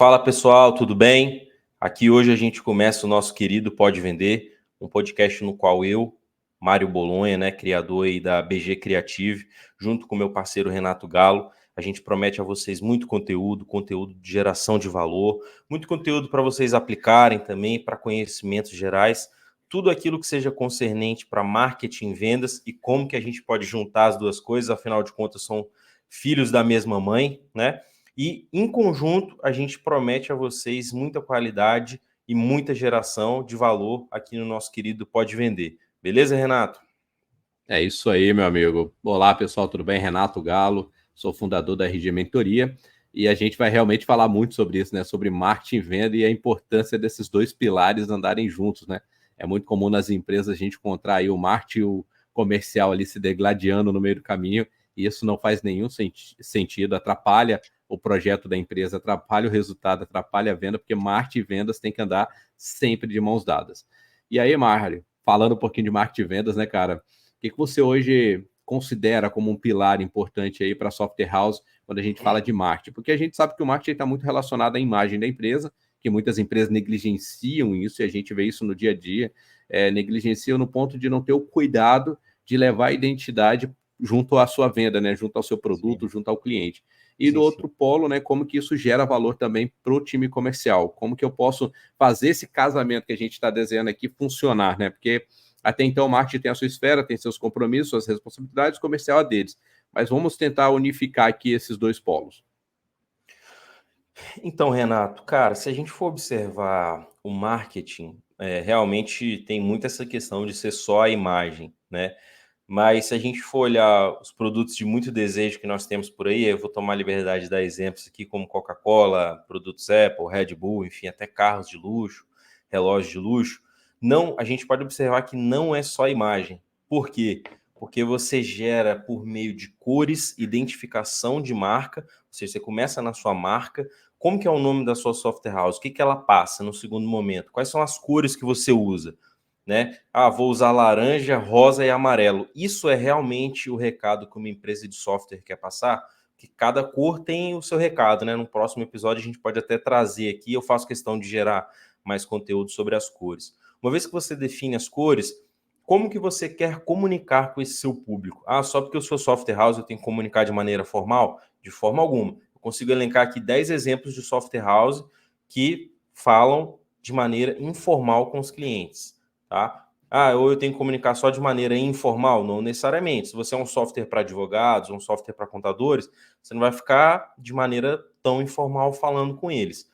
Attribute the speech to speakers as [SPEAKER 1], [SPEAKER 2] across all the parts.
[SPEAKER 1] Fala pessoal, tudo bem? Aqui hoje a gente começa o nosso querido Pode Vender, um podcast no qual eu, Mário Bolonha, criador aí da BG Creative, junto com meu parceiro Renato Galo, a gente promete a vocês muito conteúdo de geração de valor, muito conteúdo para vocês aplicarem também para conhecimentos gerais, tudo aquilo que seja concernente para marketing, vendas e como que a gente pode juntar as duas coisas, afinal de contas são filhos da mesma mãe, né? E, em conjunto, a gente promete a vocês muita qualidade e muita geração de valor aqui no nosso querido Pode Vender. Beleza, Renato?
[SPEAKER 2] É isso aí, meu amigo. Olá, pessoal, tudo bem? Renato Galo, sou fundador da RG Mentoria e a gente vai realmente falar muito sobre isso, né? Sobre marketing e venda e a importância desses dois pilares andarem juntos, né? É muito comum nas empresas a gente encontrar aí o marketing e o comercial ali se degladiando no meio do caminho e isso não faz nenhum sentido, atrapalha o projeto da empresa, atrapalha o resultado, atrapalha a venda, porque marketing e vendas têm que andar sempre de mãos dadas. E aí, Mário, falando um pouquinho de marketing e vendas, né, cara? O que você hoje considera como um pilar importante aí para a software house quando a gente fala de marketing? Porque a gente sabe que o marketing está muito relacionado à imagem da empresa, que muitas empresas negligenciam isso, e a gente vê isso no dia a dia, negligenciam no ponto de não ter o cuidado de levar a identidade junto à sua venda, né? Junto ao seu produto,
[SPEAKER 1] Sim.
[SPEAKER 2] junto ao cliente. E do outro polo, né, como que isso gera valor também para o time comercial? Como que eu posso fazer esse casamento que a gente está desenhando aqui funcionar, né? Porque até então, o marketing tem a sua esfera, tem seus compromissos, suas responsabilidades, o comercial é deles. Mas vamos tentar unificar aqui esses dois polos.
[SPEAKER 1] Então, Renato, cara, se a gente for observar o marketing, realmente tem muito essa questão de ser só a imagem, né? Mas se a gente for olhar os produtos de muito desejo que nós temos por aí, eu vou tomar a liberdade de dar exemplos aqui, como Coca-Cola, produtos Apple, Red Bull, enfim, até carros de luxo, relógios de luxo. Não, a gente pode observar que não é só imagem. Por quê? Porque você gera por meio de cores, identificação de marca, ou seja, você começa na sua marca. Como que é o nome da sua software house? O que que ela passa no segundo momento? Quais são as cores que você usa? Né? Vou usar laranja, rosa e amarelo. Isso é realmente o recado que uma empresa de software quer passar? Que cada cor tem o seu recado, né? No próximo episódio a gente pode até trazer aqui, eu faço questão de gerar mais conteúdo sobre as cores. Uma vez que você define as cores, como que você quer comunicar com esse seu público? Só porque eu sou software house eu tenho que comunicar de maneira formal? De forma alguma. Eu consigo elencar aqui 10 exemplos de software house que falam de maneira informal com os clientes. Tá? Ou eu tenho que comunicar só de maneira informal? Não necessariamente. Se você é um software para advogados, um software para contadores, você não vai ficar de maneira tão informal falando com eles.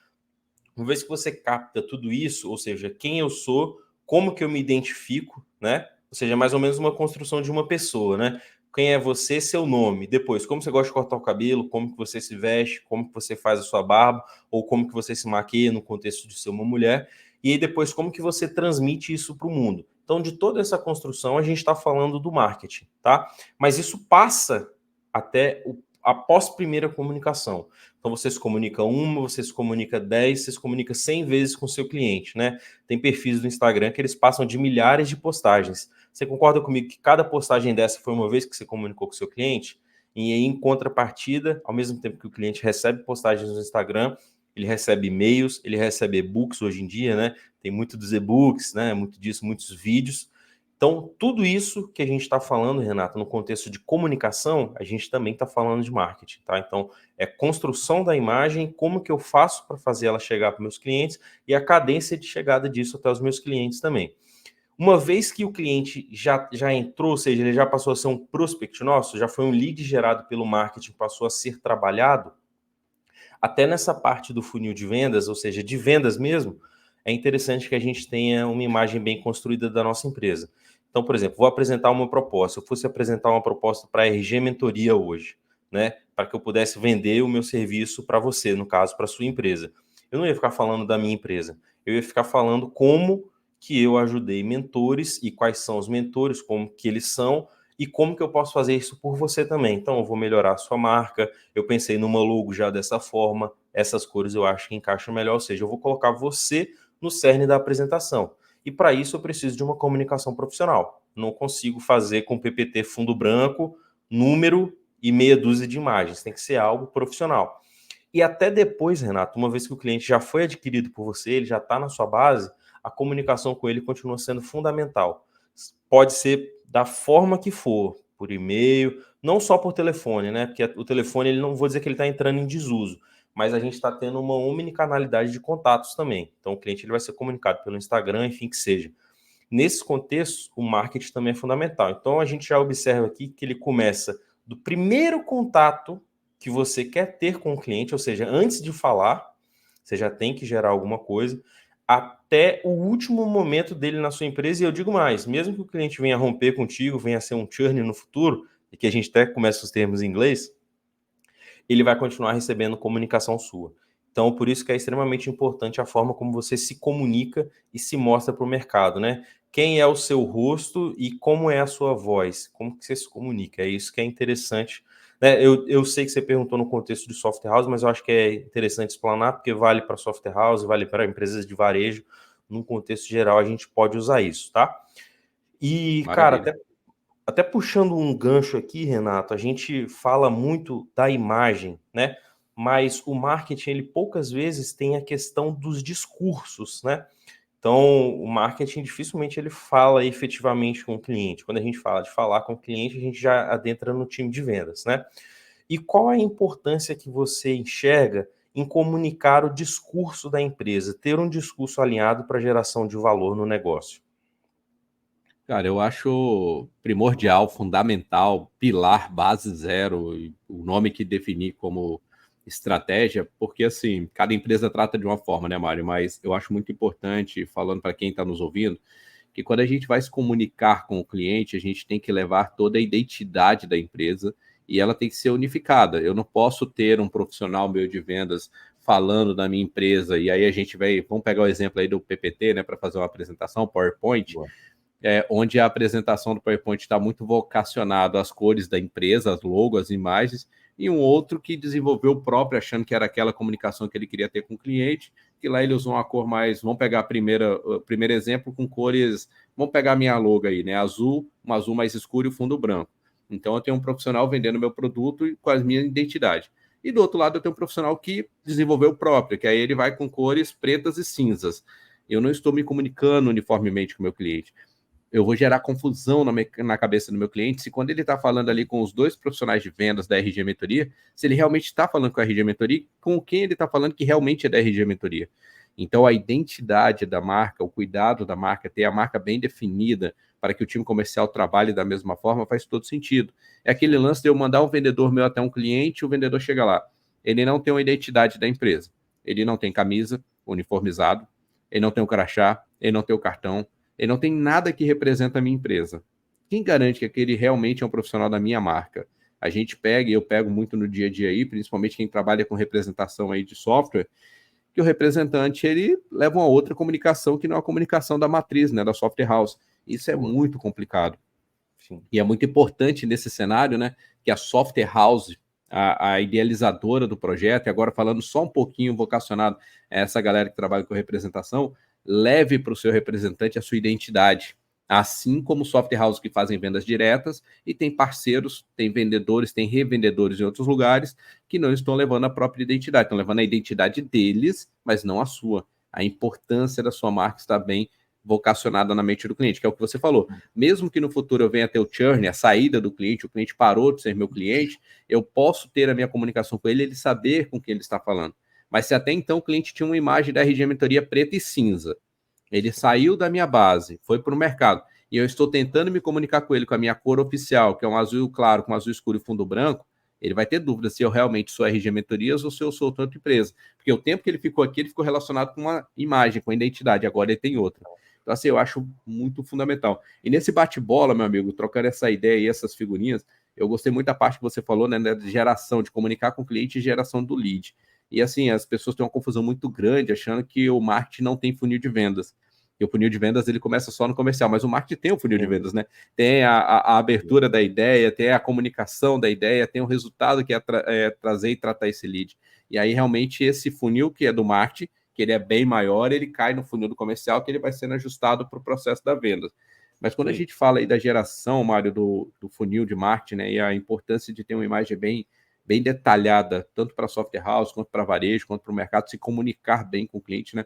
[SPEAKER 1] Uma vez que você capta tudo isso, ou seja, quem eu sou, como que eu me identifico, né? Ou seja, mais ou menos uma construção de uma pessoa, né? Quem é você, seu nome. Depois, como você gosta de cortar o cabelo, como que você se veste, como que você faz a sua barba, ou como que você se maquia no contexto de ser uma mulher. E aí depois, como que você transmite isso para o mundo. Então, de toda essa construção, a gente está falando do marketing, tá? Mas isso passa até após primeira comunicação. Então você se comunica uma, você se comunica 10, você se comunica 100 vezes com o seu cliente, né? Tem perfis do Instagram que eles passam de milhares de postagens. Você concorda comigo que cada postagem dessa foi uma vez que você comunicou com o seu cliente? E aí, em contrapartida, ao mesmo tempo que o cliente recebe postagens no Instagram, ele recebe e-mails, ele recebe e-books hoje em dia, né? Tem muito dos e-books, né? Muito disso, muitos vídeos. Então, tudo isso que a gente está falando, Renato, no contexto de comunicação, a gente também está falando de marketing, tá? Então, é construção da imagem, como que eu faço para fazer ela chegar para meus clientes e a cadência de chegada disso até os meus clientes também. Uma vez que o cliente já entrou, ou seja, ele já passou a ser um prospect nosso, já foi um lead gerado pelo marketing, passou a ser trabalhado, até nessa parte do funil de vendas, ou seja, de vendas mesmo, é interessante que a gente tenha uma imagem bem construída da nossa empresa. Então, por exemplo, vou apresentar uma proposta. Se eu fosse apresentar uma proposta para a RG Mentoria hoje, né, para que eu pudesse vender o meu serviço para você, no caso, para a sua empresa. Eu não ia ficar falando da minha empresa. Eu ia ficar falando como que eu ajudei mentores e quais são os mentores, como que eles são e como que eu posso fazer isso por você também. Então, eu vou melhorar a sua marca, eu pensei numa logo já dessa forma, essas cores eu acho que encaixam melhor, ou seja, eu vou colocar você no cerne da apresentação. E para isso eu preciso de uma comunicação profissional. Não consigo fazer com PPT fundo branco, número e meia dúzia de imagens. Tem que ser algo profissional. E até depois, Renato, uma vez que o cliente já foi adquirido por você, ele já está na sua base, a comunicação com ele continua sendo fundamental. Pode ser da forma que for, por e-mail, não só por telefone, né? Porque o telefone, ele não vou dizer que ele está entrando em desuso, mas a gente está tendo uma omnicanalidade de contatos também. Então, o cliente ele vai ser comunicado pelo Instagram, enfim, que seja. Nesse contexto, o marketing também é fundamental. Então, a gente já observa aqui que ele começa do primeiro contato que você quer ter com o cliente, ou seja, antes de falar, você já tem que gerar alguma coisa, até o último momento dele na sua empresa. E eu digo mais, mesmo que o cliente venha romper contigo, venha ser um churn no futuro, e que a gente até começa os termos em inglês, ele vai continuar recebendo comunicação sua. Então, por isso que é extremamente importante a forma como você se comunica e se mostra para o mercado, né? Quem é o seu rosto e como é a sua voz, como que você se comunica. É isso que é interessante. Né? Eu sei que você perguntou no contexto de software house, mas eu acho que é interessante explanar, porque vale para software house, vale para empresas de varejo. Num contexto geral, a gente pode usar isso, tá? E, cara,
[SPEAKER 2] Maravilha.
[SPEAKER 1] até puxando um gancho aqui, Renato, a gente fala muito da imagem, né? Mas o marketing, ele poucas vezes tem a questão dos discursos, né? Então, o marketing dificilmente ele fala efetivamente com o cliente. Quando a gente fala de falar com o cliente, a gente já adentra no time de vendas, né? E qual a importância que você enxerga em comunicar o discurso da empresa, ter um discurso alinhado para geração de valor no negócio?
[SPEAKER 2] Cara, eu acho primordial, fundamental, pilar, base zero, e o nome que definir como estratégia, porque assim, cada empresa trata de uma forma, né, Mário? Mas eu acho muito importante, falando para quem está nos ouvindo, que quando a gente vai se comunicar com o cliente, a gente tem que levar toda a identidade da empresa e ela tem que ser unificada. Eu não posso ter um profissional meu de vendas falando da minha empresa, e aí a gente vai, vamos pegar o exemplo aí do PPT, né, para fazer uma apresentação, PowerPoint,
[SPEAKER 1] Boa.
[SPEAKER 2] onde a apresentação do PowerPoint está muito vocacionado às cores da empresa, às logos, às imagens, e um outro que desenvolveu o próprio, achando que era aquela comunicação que ele queria ter com o cliente, que lá ele usou uma cor mais. Vamos pegar o primeiro exemplo com cores. Vamos pegar a minha logo aí, né? Azul, um azul mais escuro e o fundo branco. Então eu tenho um profissional vendendo meu produto com a minha identidade. E do outro lado eu tenho um profissional que desenvolveu o próprio, que aí ele vai com cores pretas e cinzas. Eu não estou me comunicando uniformemente com o meu cliente. Eu vou gerar confusão na cabeça do meu cliente se quando ele está falando ali com os dois profissionais de vendas da RG Mentoria, se ele realmente está falando com a RG Mentoria, com quem ele está falando que realmente é da RG Mentoria. Então, a identidade da marca, o cuidado da marca, ter a marca bem definida para que o time comercial trabalhe da mesma forma, faz todo sentido. É aquele lance de eu mandar um vendedor meu até um cliente, o vendedor chega lá. Ele não tem uma identidade da empresa. Ele não tem camisa, uniformizado, ele não tem o crachá, ele não tem o cartão, ele não tem nada que representa a minha empresa. Quem garante que aquele realmente é um profissional da minha marca? A gente pega, e eu pego muito no dia a dia aí, principalmente quem trabalha com representação aí de software, que o representante ele leva uma outra comunicação que não é a comunicação da matriz, né, da software house. Isso é
[SPEAKER 1] Boa.
[SPEAKER 2] muito complicado.
[SPEAKER 1] Sim.
[SPEAKER 2] E é muito importante nesse cenário, né, que a software house, a idealizadora do projeto, e agora falando só um pouquinho vocacionado a essa galera que trabalha com representação, leve para o seu representante a sua identidade. Assim como software houses que fazem vendas diretas e tem parceiros, tem vendedores, tem revendedores em outros lugares que não estão levando a própria identidade, estão levando a identidade deles, mas não a sua. A importância da sua marca está bem vocacionada na mente do cliente, que é o que você falou. Mesmo que no futuro eu venha ter o churn, a saída do cliente, o cliente parou de ser meu cliente, eu posso ter a minha comunicação com ele, ele saber com quem ele está falando. Mas se até então o cliente tinha uma imagem da RG Mentoria preta e cinza, ele saiu da minha base, foi para o mercado, e eu estou tentando me comunicar com ele com a minha cor oficial, que é um azul claro com um azul escuro e fundo branco, ele vai ter dúvida se eu realmente sou RG Mentorias ou se eu sou outra empresa. Porque o tempo que ele ficou aqui, ele ficou relacionado com uma imagem, com a identidade, agora ele tem outra. Então, assim, eu acho muito fundamental. E nesse bate-bola, meu amigo, trocando essa ideia e essas figurinhas, eu gostei muito da parte que você falou, né, de geração, de comunicar com o cliente e geração do lead. E assim, as pessoas têm uma confusão muito grande achando que o marketing não tem funil de vendas. E o funil de vendas ele começa só no comercial, mas o marketing tem o funil de vendas, né? Tem a abertura da ideia, tem a comunicação da ideia, tem o resultado que é trazer e tratar esse lead. E aí, realmente, esse funil que é do marketing, que ele é bem maior, ele cai no funil do comercial, que ele vai sendo ajustado para o processo da venda. Mas quando a gente fala aí da geração, Mário, do funil de marketing, né, e a importância de ter uma imagem bem bem detalhada, tanto para software house, quanto para varejo, quanto para o mercado, se comunicar bem com o cliente, né?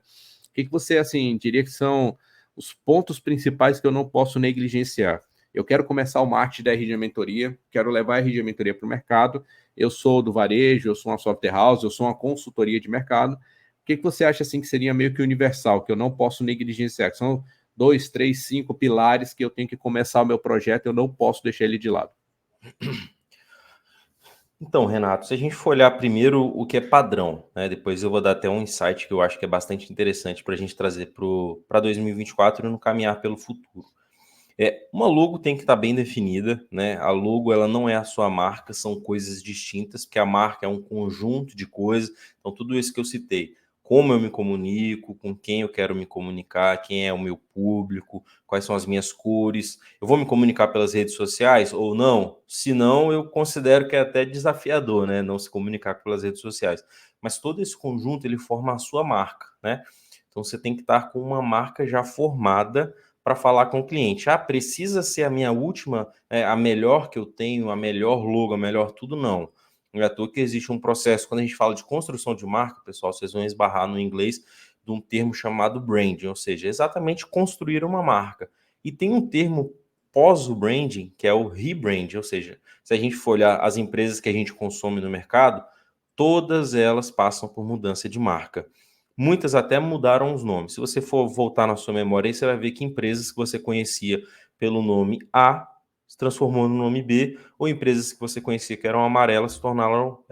[SPEAKER 2] O que você, assim, diria que são os pontos principais que eu não posso negligenciar? Eu quero começar o marketing da RG Mentoria, quero levar a RG Mentoria para o mercado, eu sou do varejo, eu sou uma software house, eu sou uma consultoria de mercado. O que você acha, assim, que seria meio que universal, que eu não posso negligenciar, que são 2, 3, 5 pilares que eu tenho que começar o meu projeto, eu não posso deixar ele de lado?
[SPEAKER 1] Então, Renato, se a gente for olhar primeiro o que é padrão, né? Depois eu vou dar até um insight que eu acho que é bastante interessante para a gente trazer para 2024 e no caminhar pelo futuro. Uma logo tem que estar bem definida, né? A logo ela não é a sua marca, são coisas distintas, porque a marca é um conjunto de coisas. Então, tudo isso que eu citei, como eu me comunico, com quem eu quero me comunicar, quem é o meu público, quais são as minhas cores, eu vou me comunicar pelas redes sociais ou não? Se não, eu considero que é até desafiador, né? Não se comunicar pelas redes sociais. Mas todo esse conjunto ele forma a sua marca, né? Então você tem que estar com uma marca já formada para falar com o cliente. Ah, precisa ser a minha última, a melhor que eu tenho, a melhor logo, a melhor tudo, não. Não é à toa que existe um processo, quando a gente fala de construção de marca, pessoal, vocês vão esbarrar no inglês de um termo chamado branding, ou seja, exatamente construir uma marca. E tem um termo pós o branding, que é o rebrand, ou seja, se a gente for olhar as empresas que a gente consome no mercado, todas elas passam por mudança de marca. Muitas até mudaram os nomes. Se você for voltar na sua memória, aí você vai ver que empresas que você conhecia pelo nome A se transformou no nome B, ou empresas que você conhecia que eram amarelas se tornaram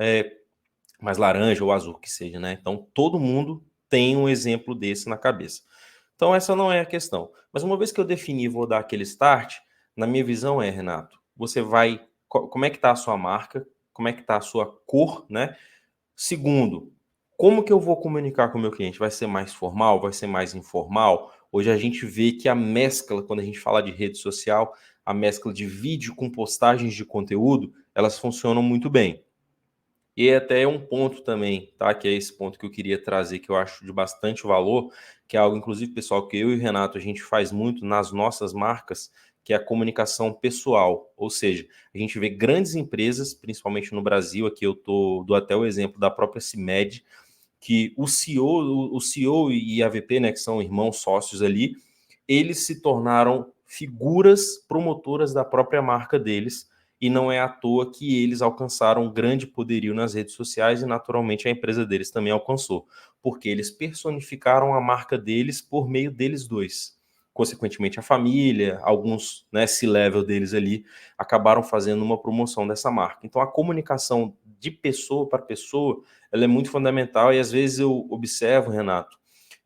[SPEAKER 1] mais laranja ou azul, que seja, né? Então, todo mundo tem um exemplo desse na cabeça. Então, essa não é a questão. Mas uma vez que eu defini e vou dar aquele start, na minha visão Renato, você vai... Como é que está a sua marca? Como é que está a sua cor, né? Segundo, como que eu vou comunicar com o meu cliente? Vai ser mais formal? Vai ser mais informal? Hoje a gente vê que a mescla, quando a gente fala de rede social, a mescla de vídeo com postagens de conteúdo, elas funcionam muito bem. E até um ponto também, tá? Que é esse ponto que eu queria trazer, que eu acho de bastante valor, que é algo, inclusive, pessoal, que eu e o Renato, a gente faz muito nas nossas marcas, que é a comunicação pessoal. Ou seja, a gente vê grandes empresas, principalmente no Brasil, aqui eu dou até o exemplo da própria CIMED, que o CEO e a VP, né, que são irmãos sócios ali, eles se tornaram figuras promotoras da própria marca deles, e não é à toa que eles alcançaram um grande poderio nas redes sociais e naturalmente a empresa deles também alcançou, porque eles personificaram a marca deles por meio deles dois. Consequentemente, a família, alguns, né, C-level deles ali, acabaram fazendo uma promoção dessa marca. Então, a comunicação de pessoa para pessoa, ela é muito fundamental e às vezes eu observo, Renato,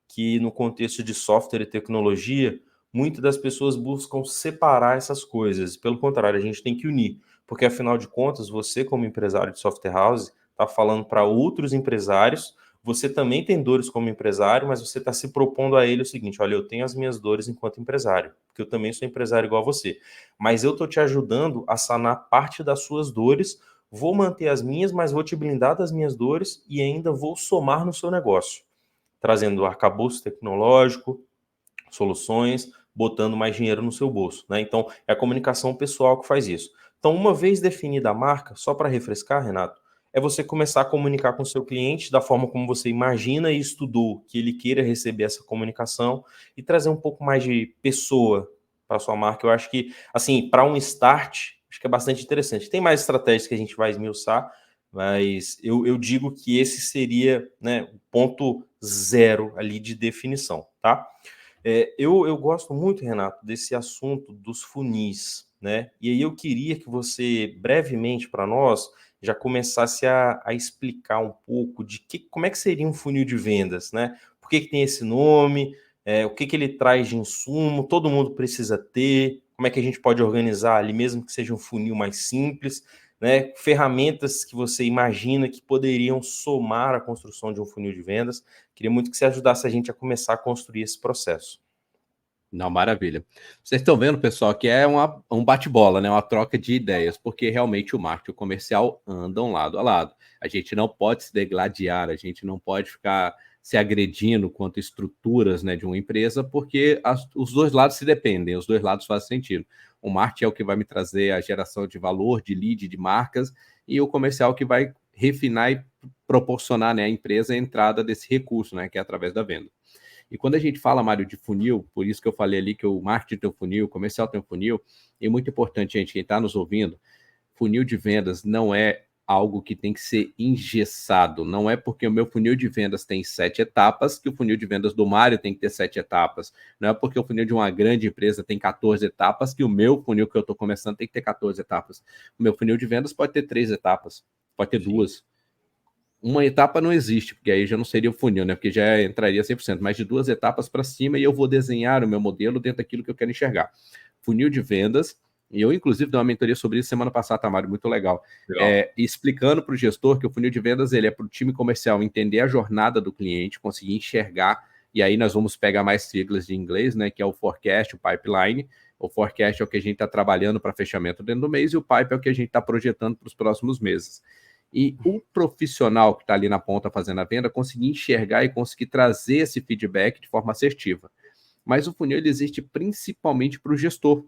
[SPEAKER 1] que no contexto de software e tecnologia, muitas das pessoas buscam separar essas coisas. Pelo contrário, a gente tem que unir, porque afinal de contas, você como empresário de software house está falando para outros empresários, você também tem dores como empresário, mas você está se propondo a ele o seguinte: olha, eu tenho as minhas dores enquanto empresário, porque eu também sou empresário igual a você, mas eu estou te ajudando a sanar parte das suas dores, vou manter as minhas, mas vou te blindar das minhas dores e ainda vou somar no seu negócio, trazendo arcabouço tecnológico, soluções, botando mais dinheiro no seu bolso, né? Então, é a comunicação pessoal que faz isso. Então, uma vez definida a marca, só para refrescar, Renato, é você começar a comunicar com o seu cliente da forma como você imagina e estudou que ele queira receber essa comunicação e trazer um pouco mais de pessoa para sua marca. Eu acho que, assim, para um start, acho que é bastante interessante. Tem mais estratégias que a gente vai esmiuçar, mas eu digo que esse seria, né, o ponto zero ali de definição, tá? Eu gosto muito, Renato, desse assunto dos funis, né? E aí eu queria que você, brevemente para nós, já começasse a explicar um pouco de como é que seria um funil de vendas, né? Por que tem esse nome, o que ele traz de insumo, todo mundo precisa ter, como é que a gente pode organizar ali, mesmo que seja um funil mais simples, né? Ferramentas que você imagina que poderiam somar a construção de um funil de vendas. Queria muito que você ajudasse a gente a começar a construir esse processo.
[SPEAKER 2] Não, maravilha. Vocês estão vendo, pessoal, que é um bate-bola, né? Uma troca de ideias, porque realmente o marketing e o comercial andam lado a lado. A gente não pode se degladiar, a gente não pode ficar se agredindo quanto estruturas, né, de uma empresa, porque os dois lados se dependem, os dois lados fazem sentido. O marketing é o que vai me trazer a geração de valor, de lead, de marcas, e o comercial que vai refinar e proporcionar, né, à empresa a entrada desse recurso, né, que é através da venda. E quando a gente fala, Mário, de funil, por isso que eu falei ali que o marketing tem um funil, o comercial tem um funil, é muito importante, gente, quem está nos ouvindo, funil de vendas não é algo que tem que ser engessado. Não é porque o meu funil de vendas tem 7 etapas que o funil de vendas do Mário tem que ter 7 etapas. Não é porque o funil de uma grande empresa tem 14 etapas que o meu funil que eu estou começando tem que ter 14 etapas. O meu funil de vendas pode ter 3 etapas, pode ter 2. Uma etapa não existe, porque aí já não seria o funil, né? Porque já entraria 100%, mas de 2 etapas para cima e eu vou desenhar o meu modelo dentro daquilo que eu quero enxergar. Funil de vendas, e eu, inclusive, dei uma mentoria sobre isso semana passada, Tamara, muito legal. Explicando para o gestor que o funil de vendas ele é para o time comercial entender a jornada do cliente, conseguir enxergar, e aí nós vamos pegar mais siglas de inglês, né? Que é o forecast, o pipeline. O forecast é o que a gente está trabalhando para fechamento dentro do mês, e o pipe é o que a gente está projetando para os próximos meses. E o profissional que está ali na ponta fazendo a venda conseguir enxergar e conseguir trazer esse feedback de forma assertiva. Mas o funil ele existe principalmente para o gestor.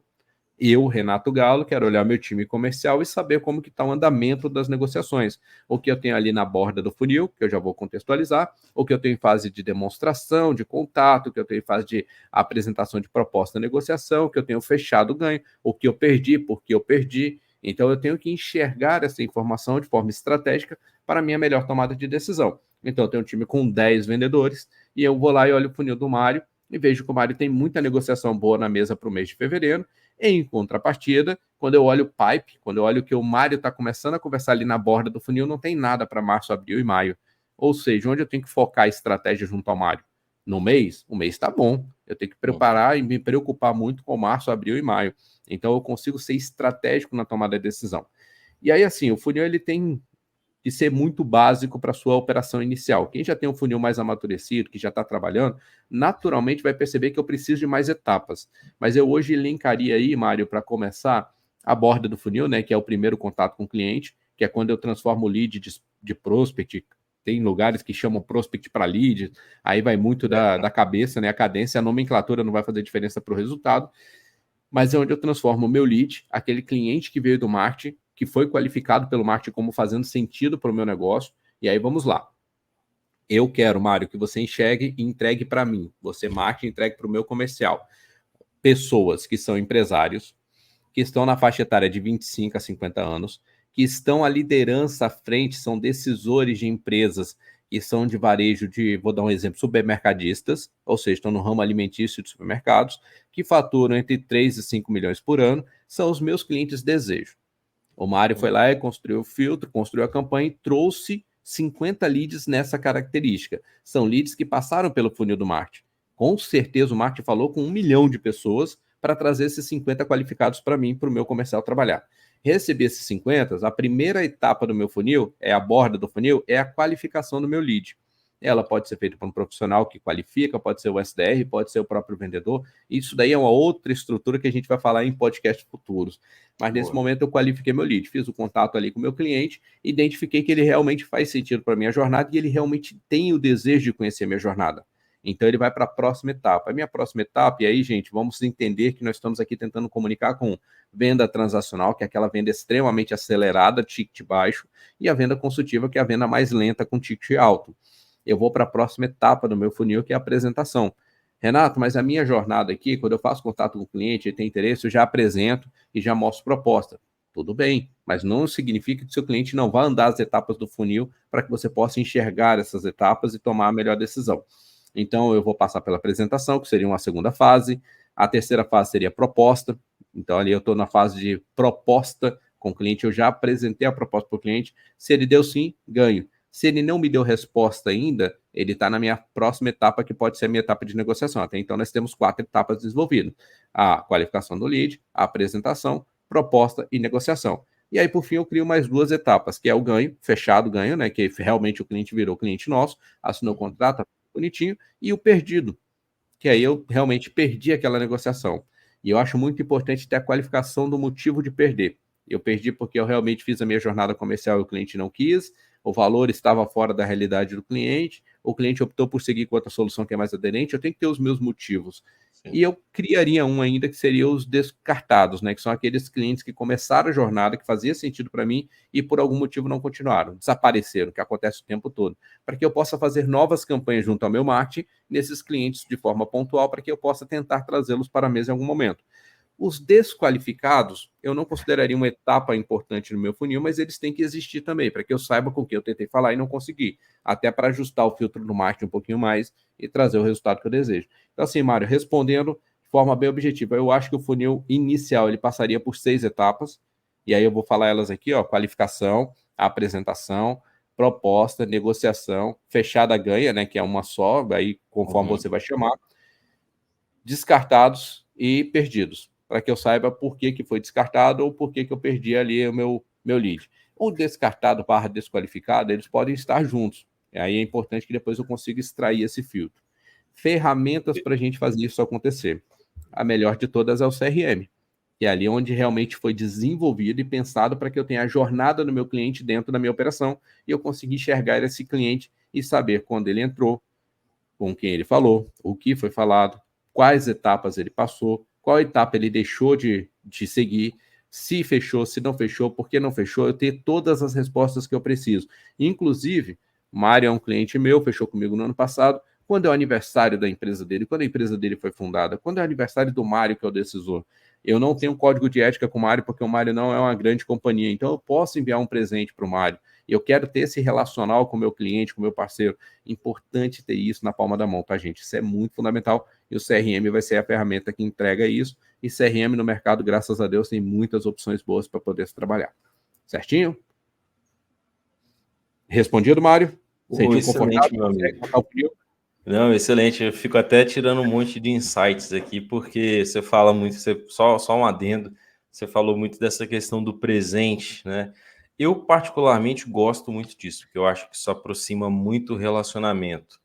[SPEAKER 2] Eu, Renato Galo, quero olhar meu time comercial e saber como que está o andamento das negociações. O que eu tenho ali na borda do funil, que eu já vou contextualizar, o que eu tenho em fase de demonstração, de contato, o que eu tenho em fase de apresentação de proposta, negociação, o que eu tenho fechado ganho, o que eu perdi, por que eu perdi. Então, eu tenho que enxergar essa informação de forma estratégica para a minha melhor tomada de decisão. Então, eu tenho um time com 10 vendedores e eu vou lá e olho o funil do Mário e vejo que o Mário tem muita negociação boa na mesa para o mês de fevereiro. Em contrapartida, quando eu olho o pipe, quando eu olho que o Mário está começando a conversar ali na borda do funil, não tem nada para março, abril e maio. Ou seja, onde eu tenho que focar a estratégia junto ao Mário? No mês? O mês está bom. Eu tenho que preparar e me preocupar muito com março, abril e maio. Então, eu consigo ser estratégico na tomada de decisão. E aí, assim, o funil ele tem que ser muito básico para a sua operação inicial. Quem já tem um funil mais amadurecido, que já está trabalhando, naturalmente vai perceber que eu preciso de mais etapas. Mas eu hoje elencaria aí, Mário, para começar, a borda do funil, né, que é o primeiro contato com o cliente, que é quando eu transformo o lead de prospect. Tem lugares que chamam prospect para lead, aí vai muito da cabeça, né? A cadência, a nomenclatura não vai fazer diferença para o resultado, mas é onde eu transformo o meu lead, aquele cliente que veio do marketing, que foi qualificado pelo marketing como fazendo sentido para o meu negócio. E aí vamos lá. Eu quero, Mário, que você enxergue e entregue para mim. Você, marketing, entregue para o meu comercial. Pessoas que são empresários, que estão na faixa etária de 25 a 50 anos, que estão à liderança à frente, são decisores de empresas que são de varejo de, vou dar um exemplo, supermercadistas, ou seja, estão no ramo alimentício de supermercados, que faturam entre 3 e 5 milhões por ano, são os meus clientes desejo. O Mário foi lá e construiu o filtro, construiu a campanha e trouxe 50 leads nessa característica. São leads que passaram pelo funil do marketing. Com certeza o marketing falou com 1 milhão de pessoas para trazer esses 50 qualificados para mim, para o meu comercial trabalhar. Recebi esses 50, a primeira etapa do meu funil, é a borda do funil, é a qualificação do meu lead. Ela pode ser feita por um profissional que qualifica, pode ser o SDR, pode ser o próprio vendedor. Isso daí é uma outra estrutura que a gente vai falar em podcasts futuros. Mas nesse momento eu qualifiquei meu lead, fiz o contato ali com o meu cliente, identifiquei que ele realmente faz sentido para a minha jornada e ele realmente tem o desejo de conhecer a minha jornada. Então ele vai para a próxima etapa. A minha próxima etapa, e aí, gente, vamos entender que nós estamos aqui tentando comunicar com venda transacional, que é aquela venda extremamente acelerada, ticket baixo, e a venda consultiva, que é a venda mais lenta com ticket alto. Eu vou para a próxima etapa do meu funil, que é a apresentação. Renato, mas a minha jornada aqui, quando eu faço contato com o cliente, ele tem interesse, eu já apresento e já mostro proposta. Tudo bem, mas não significa que o seu cliente não vá andar as etapas do funil para que você possa enxergar essas etapas e tomar a melhor decisão. Então, eu vou passar pela apresentação, que seria uma segunda fase. A terceira fase seria proposta. Então, ali eu estou na fase de proposta com o cliente. Eu já apresentei a proposta para o cliente. Se ele deu sim, ganho. Se ele não me deu resposta ainda, ele está na minha próxima etapa, que pode ser a minha etapa de negociação. Até então, nós temos 4 etapas desenvolvidas: a qualificação do lead, a apresentação, proposta e negociação. E aí, por fim, eu crio mais 2 etapas, que é o ganho, fechado ganho, né? Que realmente o cliente virou cliente nosso, assinou o contrato, bonitinho, e o perdido, que aí eu realmente perdi aquela negociação. E eu acho muito importante ter a qualificação do motivo de perder. Eu perdi porque eu realmente fiz a minha jornada comercial e o cliente não quis, o valor estava fora da realidade do cliente, o cliente optou por seguir com outra solução que é mais aderente, eu tenho que ter os meus motivos. E eu criaria um ainda que seria os descartados, né? Que são aqueles clientes que começaram a jornada, que fazia sentido para mim e por algum motivo não continuaram, desapareceram, que acontece o tempo todo, para que eu possa fazer novas campanhas junto ao meu marketing nesses clientes de forma pontual, para que eu possa tentar trazê-los para a mesa em algum momento. Os desqualificados, eu não consideraria uma etapa importante no meu funil, mas eles têm que existir também, para que eu saiba com quem eu tentei falar e não consegui, até para ajustar o filtro do marketing um pouquinho mais e trazer o resultado que eu desejo. Então, assim, Mário, respondendo de forma bem objetiva, eu acho que o funil inicial ele passaria por 6 etapas, e aí eu vou falar elas aqui, ó, qualificação, apresentação, proposta, negociação, fechada ganha, né, que é uma só, aí conforme você vai chamar, descartados e perdidos, para que eu saiba por que foi descartado ou por que eu perdi ali o meu lead. O descartado / desqualificado, eles podem estar juntos. E aí é importante que depois eu consiga extrair esse filtro. Ferramentas para a gente fazer isso acontecer. A melhor de todas é o CRM, que é ali onde realmente foi desenvolvido e pensado para que eu tenha a jornada do meu cliente dentro da minha operação e eu consiga enxergar esse cliente e saber quando ele entrou, com quem ele falou, o que foi falado, quais etapas ele passou, qual etapa ele deixou de seguir, se fechou, se não fechou, por que não fechou, eu ter todas as respostas que eu preciso. Inclusive, Mário é um cliente meu, fechou comigo no ano passado, quando é o aniversário da empresa dele, quando a empresa dele foi fundada, quando é o aniversário do Mário, que é o decisor. Eu não tenho um código de ética com o Mário, porque o Mário não é uma grande companhia, então eu posso enviar um presente para o Mário. Eu quero ter esse relacional com o meu cliente, com o meu parceiro. Importante ter isso na palma da mão, tá, gente? Isso é muito fundamental e o CRM vai ser a ferramenta que entrega isso. E CRM no mercado, graças a Deus, tem muitas opções boas para poder se trabalhar. Certinho? Respondido, Mário?
[SPEAKER 1] Sentiu confortável? Meu amigo. Não, excelente. Eu fico até tirando um monte de insights aqui, porque você fala muito, só um adendo, você falou muito dessa questão do presente, né? Eu, particularmente, gosto muito disso, porque eu acho que isso aproxima muito o relacionamento.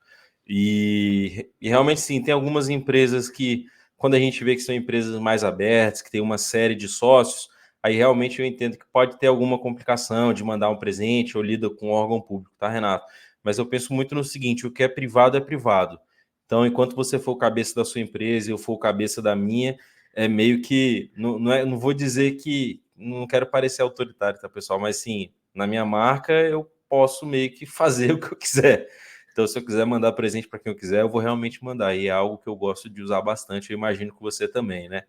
[SPEAKER 1] E realmente, sim, tem algumas empresas que, quando a gente vê que são empresas mais abertas, que tem uma série de sócios, aí realmente eu entendo que pode ter alguma complicação de mandar um presente ou lida com um órgão público, tá, Renato? Mas eu penso muito no seguinte, o que é privado é privado. Então, enquanto você for o cabeça da sua empresa e eu for o cabeça da minha, é meio que, não vou dizer que, não quero parecer autoritário, tá, pessoal? Mas sim, na minha marca eu posso meio que fazer o que eu quiser. Então, se eu quiser mandar presente para quem eu quiser, eu vou realmente mandar. E é algo que eu gosto de usar bastante, eu imagino que você também, né?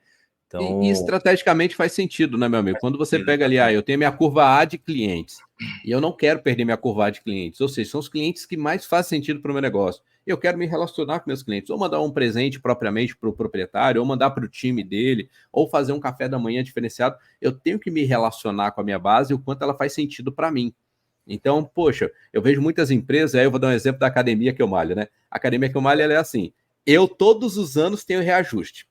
[SPEAKER 2] Então... E estrategicamente faz sentido, né, meu amigo? Quando você pega ali, eu tenho minha curva A de clientes e eu não quero perder minha curva A de clientes, ou seja, são os clientes que mais fazem sentido para o meu negócio. Eu quero me relacionar com meus clientes, ou mandar um presente propriamente para o proprietário, ou mandar para o time dele, ou fazer um café da manhã diferenciado. Eu tenho que me relacionar com a minha base e o quanto ela faz sentido para mim. Então, poxa, eu vejo muitas empresas, aí eu vou dar um exemplo da academia que eu malho, né? A academia que eu malho, ela é assim, eu todos os anos tenho reajuste.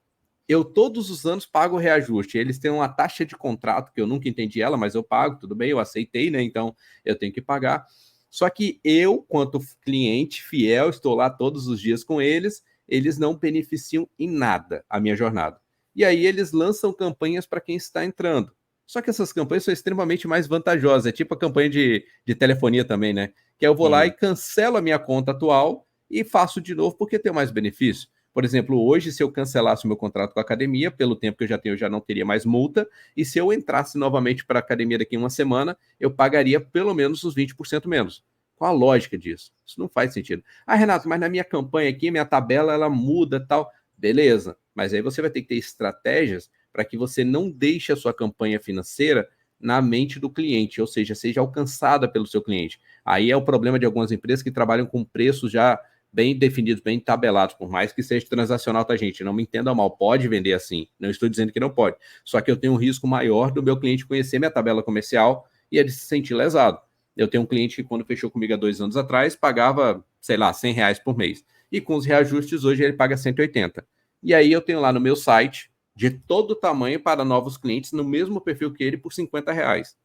[SPEAKER 2] Eu todos os anos pago o reajuste. Eles têm uma taxa de contrato que eu nunca entendi ela, mas eu pago, tudo bem, eu aceitei, né? Então eu tenho que pagar. Só que eu, quanto cliente fiel, estou lá todos os dias com eles, eles não beneficiam em nada a minha jornada. E aí eles lançam campanhas para quem está entrando. Só que essas campanhas são extremamente mais vantajosas. É tipo a campanha de telefonia também, né? Que eu vou lá e cancelo a minha conta atual e faço de novo porque tem mais benefício. Por exemplo, hoje, se eu cancelasse o meu contrato com a academia, pelo tempo que eu já tenho, eu já não teria mais multa. E se eu entrasse novamente para a academia daqui a uma semana, eu pagaria pelo menos os 20% menos. Qual a lógica disso? Isso não faz sentido. Ah, Renato, mas na minha campanha aqui, minha tabela, ela muda tal. Beleza, mas aí você vai ter que ter estratégias para que você não deixe a sua campanha financeira na mente do cliente, ou seja, seja alcançada pelo seu cliente. Aí é o problema de algumas empresas que trabalham com preços já bem definidos, bem tabelados, por mais que seja transacional, tá, gente? Não me entenda mal, pode vender assim, não estou dizendo que não pode. Só que eu tenho um risco maior do meu cliente conhecer minha tabela comercial e ele se sentir lesado. Eu tenho um cliente que, quando fechou comigo há 2 anos atrás, pagava, sei lá, R$100 por mês. E com os reajustes, hoje ele paga 180. E aí eu tenho lá no meu site, de todo tamanho, para novos clientes, no mesmo perfil que ele, por R$50.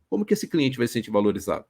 [SPEAKER 2] Como que esse cliente vai se sentir valorizado?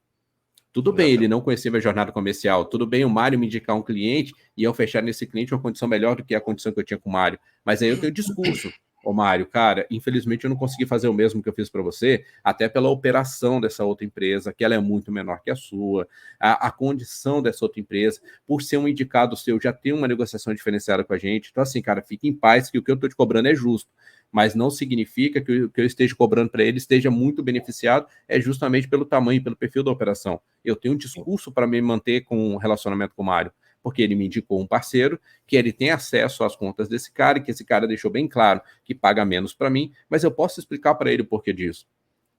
[SPEAKER 2] Tudo bem ele não conhecer minha jornada comercial, tudo bem o Mário me indicar um cliente e eu fechar nesse cliente uma condição melhor do que a condição que eu tinha com o Mário, mas aí eu tenho discurso. Ô, Mário, cara, infelizmente eu não consegui fazer o mesmo que eu fiz para você, até pela operação dessa outra empresa, que ela é muito menor que a sua, a condição dessa outra empresa, por ser um indicado seu, já tem uma negociação diferenciada com a gente. Então, assim, cara, fique em paz que o que eu estou te cobrando é justo, mas não significa que o que eu esteja cobrando para ele esteja muito beneficiado, é justamente pelo tamanho e pelo perfil da operação. Eu tenho um discurso para me manter com um relacionamento com o Mário, porque ele me indicou um parceiro, que ele tem acesso às contas desse cara, e que esse cara deixou bem claro que paga menos para mim, mas eu posso explicar para ele o porquê disso.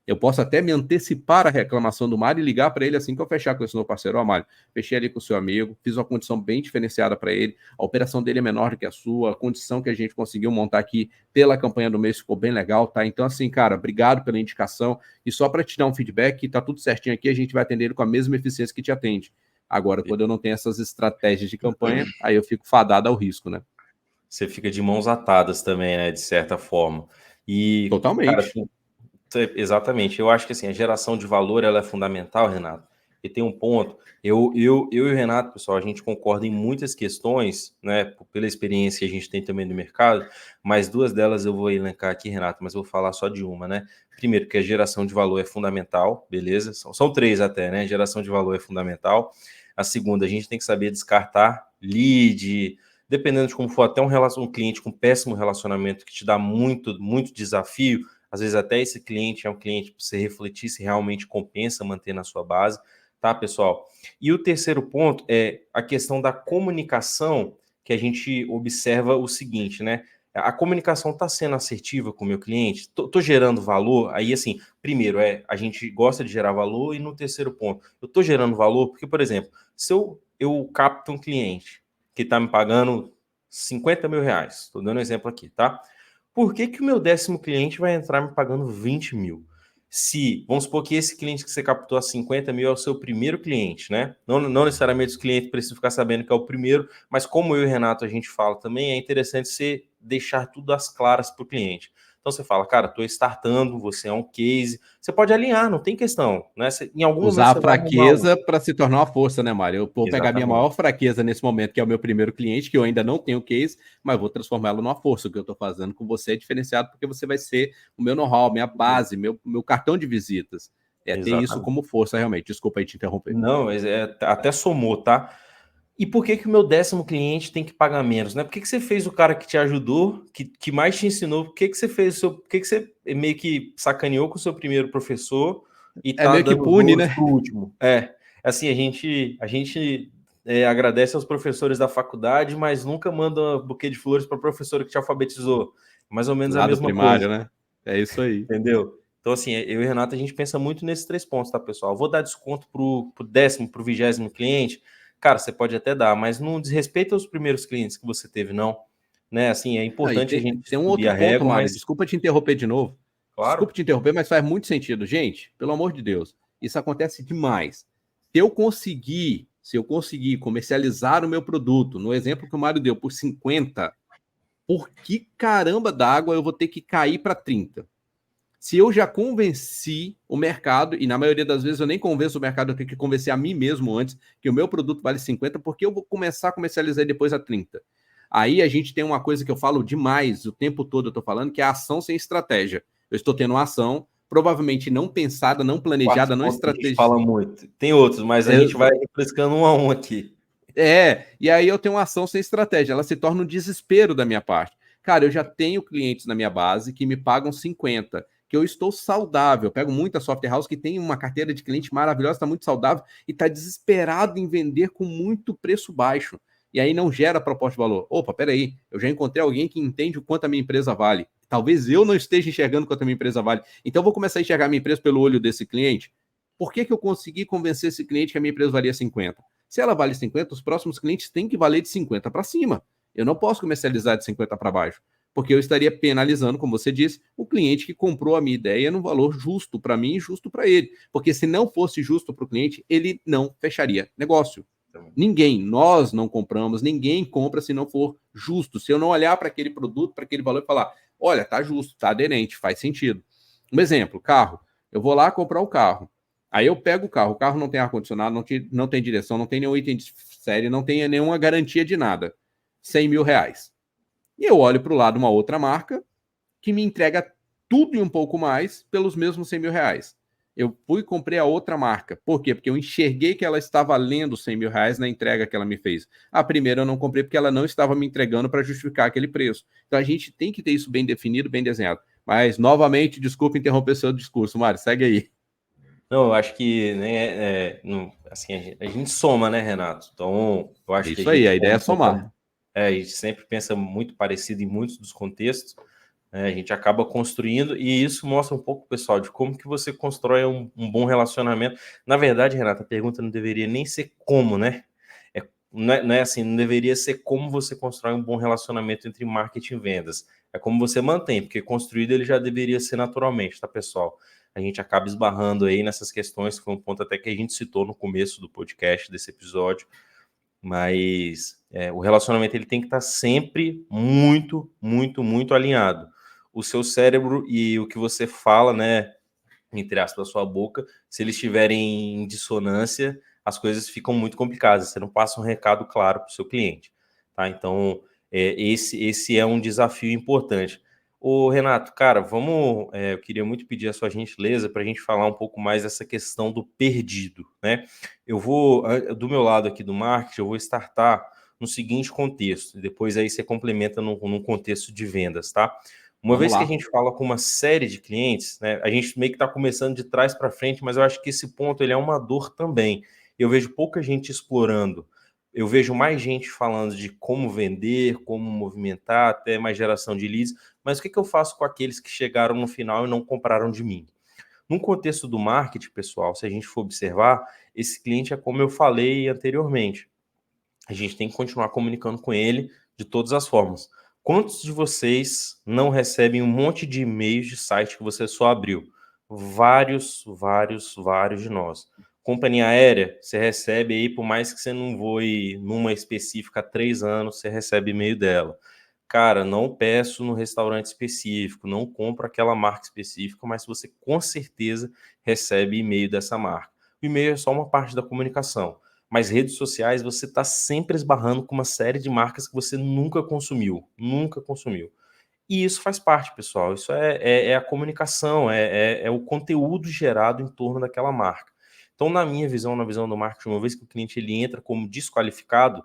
[SPEAKER 2] Eu posso até me antecipar a reclamação do Mário e ligar para ele assim que eu fechar com esse novo parceiro. Ó, Mário, fechei ali com o seu amigo, fiz uma condição bem diferenciada para ele, a operação dele é menor do que a sua, a condição que a gente conseguiu montar aqui pela campanha do mês ficou bem legal, tá? Então, assim, cara, obrigado pela indicação. E só para te dar um feedback, tá tudo certinho aqui, a gente vai atender ele com a mesma eficiência que te atende. Agora, quando eu não tenho essas estratégias de campanha, aí eu fico fadado ao risco, né?
[SPEAKER 1] Você fica de mãos atadas também, né, de certa forma. E, cara,
[SPEAKER 2] Totalmente.
[SPEAKER 1] exatamente. Eu acho que assim, a geração de valor ela é fundamental, Renato. E tem um ponto. Eu e o Renato, pessoal, a gente concorda em muitas questões, né? Pela experiência que a gente tem também no mercado, mas duas delas eu vou elencar aqui, Renato, mas eu vou falar só de uma, né? Primeiro, que a geração de valor é fundamental, beleza? São três até, né? Geração de valor é fundamental. A segunda, a gente tem que saber descartar lead, dependendo de como for, até um cliente com péssimo relacionamento que te dá muito, muito desafio. Às vezes até esse cliente é um cliente para você refletir se realmente compensa manter na sua base, tá, pessoal? E o terceiro ponto é a questão da comunicação, que a gente observa o seguinte, né? A comunicação está sendo assertiva com o meu cliente? Tô gerando valor? Aí, assim, primeiro, a gente gosta de gerar valor, e no terceiro ponto, eu estou gerando valor porque, por exemplo, se eu capto um cliente que está me pagando 50 mil reais, estou dando um exemplo aqui, tá? Por que que o meu décimo cliente vai entrar me pagando 20 mil? Se, vamos supor que esse cliente que você captou a 50 mil é o seu primeiro cliente, né? Não necessariamente os clientes precisam ficar sabendo que é o primeiro, mas como eu e o Renato a gente fala também, é interessante você deixar tudo às claras para o cliente. Então você fala, cara, estou startando, você é um case, você pode alinhar, não tem questão, né? Em algum momento
[SPEAKER 2] Usar a
[SPEAKER 1] você vai arrumar um.
[SPEAKER 2] fraqueza para se tornar uma força, né, Mário? Eu vou pegar a minha
[SPEAKER 1] Exatamente,
[SPEAKER 2] maior fraqueza nesse momento, que é o meu primeiro cliente, que eu ainda não tenho case, mas vou transformá-lo numa força. O que eu estou fazendo com você é diferenciado, porque você vai ser o meu know-how, minha base, meu cartão de visitas. É ter isso
[SPEAKER 1] exatamente.
[SPEAKER 2] como força, realmente. Desculpa aí te interromper.
[SPEAKER 1] Não, mas até somou, tá? E por que que o meu décimo cliente tem que pagar menos, né? Por que que você fez o cara que te ajudou, que mais te ensinou? Por que que você fez por que que você meio que sacaneou com o seu primeiro professor e
[SPEAKER 2] É
[SPEAKER 1] tá
[SPEAKER 2] meio que
[SPEAKER 1] dando os
[SPEAKER 2] pune,
[SPEAKER 1] louros
[SPEAKER 2] né?
[SPEAKER 1] pro último? Assim, a gente agradece aos professores da faculdade, mas nunca manda um buquê de flores para a professora que te alfabetizou. Mais ou menos a
[SPEAKER 2] Lá do
[SPEAKER 1] mesma coisa,
[SPEAKER 2] primário, né? É isso aí.
[SPEAKER 1] entendeu? Então, assim, eu e o Renato, a gente pensa muito nesses três pontos, tá, pessoal? Eu vou dar desconto pro décimo, pro 20º cliente. Cara, você pode até dar, mas não desrespeita os primeiros clientes que você teve, não. Né? Assim, é
[SPEAKER 2] Não, e
[SPEAKER 1] importante a
[SPEAKER 2] tem,
[SPEAKER 1] gente
[SPEAKER 2] tem um
[SPEAKER 1] subir
[SPEAKER 2] outro
[SPEAKER 1] a
[SPEAKER 2] ponto,
[SPEAKER 1] régua,
[SPEAKER 2] Mário.
[SPEAKER 1] mas,
[SPEAKER 2] Desculpa te interromper de novo.
[SPEAKER 1] claro,
[SPEAKER 2] Desculpa te interromper, mas faz muito sentido. Gente, pelo amor de Deus, isso acontece demais. Se eu conseguir comercializar o meu produto, no exemplo que o Mário deu, por 50, por que caramba d'água eu vou ter que cair para 30? Se eu já convenci o mercado, e na maioria das vezes eu nem convenço o mercado, eu tenho que convencer a mim mesmo antes, que o meu produto vale 50, porque eu vou começar a comercializar depois a 30. Aí a gente tem uma coisa que eu falo demais, o tempo todo eu estou falando, que é a ação sem estratégia. Eu estou tendo uma ação, provavelmente não pensada, não
[SPEAKER 1] quarto
[SPEAKER 2] planejada, não
[SPEAKER 1] ponto que a gente
[SPEAKER 2] estratégia.
[SPEAKER 1] fala muito. Tem outros, mas a gente vai refrescando um a um aqui.
[SPEAKER 2] E aí eu tenho uma ação sem estratégia, ela se torna um desespero da minha parte. Cara, eu já tenho clientes na minha base que me pagam 50, que eu estou saudável. Eu pego muita software house que tem uma carteira de cliente maravilhosa, está muito saudável e está desesperado em vender com muito preço baixo. E aí não gera proposta de valor. Opa, peraí, eu já encontrei alguém que entende o quanto a minha empresa vale. Talvez eu não esteja enxergando quanto a minha empresa vale. Então eu vou começar a enxergar a minha empresa pelo olho desse cliente. Por que eu consegui convencer esse cliente que a minha empresa valia 50? Se ela vale 50, os próximos clientes têm que valer de 50 para cima. Eu não posso comercializar de 50 para baixo, porque eu estaria penalizando, como você disse, o cliente que comprou a minha ideia no valor justo para mim e justo para ele. Porque se não fosse justo para o cliente, ele não fecharia negócio. Ninguém, nós não compramos, ninguém compra se não for justo. Se eu não olhar para aquele produto, para aquele valor e falar, olha, tá justo, tá aderente, faz sentido. Um exemplo, carro. Eu vou lá comprar um carro. Aí eu pego o carro não tem ar-condicionado, não tem direção, não tem nenhum item de série, não tem nenhuma garantia de nada. 100 mil reais. E eu olho para o lado uma outra marca, que me entrega tudo e um pouco mais pelos mesmos R$100.000. Eu fui e comprei a outra marca. Por quê? Porque eu enxerguei que ela estava valendo R$100.000 na entrega que ela me fez. A primeira eu não comprei porque ela não estava me entregando para justificar aquele preço. Então a gente tem que ter isso bem definido, bem desenhado. Mas, novamente, desculpa interromper seu discurso, Mário, segue aí.
[SPEAKER 1] Não, eu acho que né, assim, a gente soma, né, Renato? Então, eu acho que
[SPEAKER 2] Isso aí, a ideia é somar.
[SPEAKER 1] a gente sempre pensa muito parecido em muitos dos contextos, né? A gente acaba construindo, e isso mostra um pouco, pessoal, de como que você constrói um bom relacionamento. Na verdade, Renato, a pergunta não deveria nem ser como, né? Não é assim, não deveria ser como você constrói um bom relacionamento entre marketing e vendas. É como você mantém, porque construído ele já deveria ser naturalmente, tá, pessoal? A gente acaba esbarrando aí nessas questões, que foi um ponto até que a gente citou no começo do podcast, desse episódio, mas o relacionamento ele tem que estar sempre muito, muito, muito alinhado. O seu cérebro e o que você fala, né, entre aspas, da sua boca, se eles estiverem em dissonância, as coisas ficam muito complicadas. Você não passa um recado claro para o seu cliente, tá? Então, esse é um desafio importante. Ô, Renato, cara, eu queria muito pedir a sua gentileza para a gente falar um pouco mais dessa questão do perdido, né? Eu vou, do meu lado aqui do marketing, eu vou startar no seguinte contexto, depois aí você complementa num contexto de vendas, tá? Uma
[SPEAKER 2] Vamos
[SPEAKER 1] vez que a
[SPEAKER 2] lá.
[SPEAKER 1] gente fala com uma série de clientes, né, a gente meio que está começando de trás para frente, mas eu acho que esse ponto ele é uma dor também. Eu vejo pouca gente explorando. Eu vejo mais gente falando de como vender, como movimentar, até mais geração de leads. Mas o que eu faço com aqueles que chegaram no final e não compraram de mim? No contexto do marketing, pessoal, se a gente for observar, esse cliente é como eu falei anteriormente. A gente tem que continuar comunicando com ele de todas as formas. Quantos de vocês não recebem um monte de e-mails de site que você só abriu? Vários, vários, vários de nós. Companhia aérea, você recebe aí, por mais que você não voe numa específica há 3 anos, você recebe e-mail dela. Cara, não peço no restaurante específico, não compro aquela marca específica, mas você com certeza recebe e-mail dessa marca. O e-mail é só uma parte da comunicação. Mas redes sociais, você está sempre esbarrando com uma série de marcas que você nunca consumiu. Nunca consumiu. E isso faz parte, pessoal. Isso é a comunicação, é o conteúdo gerado em torno daquela marca. Então, na minha visão, na visão do marketing, uma vez que o cliente ele entra como desqualificado,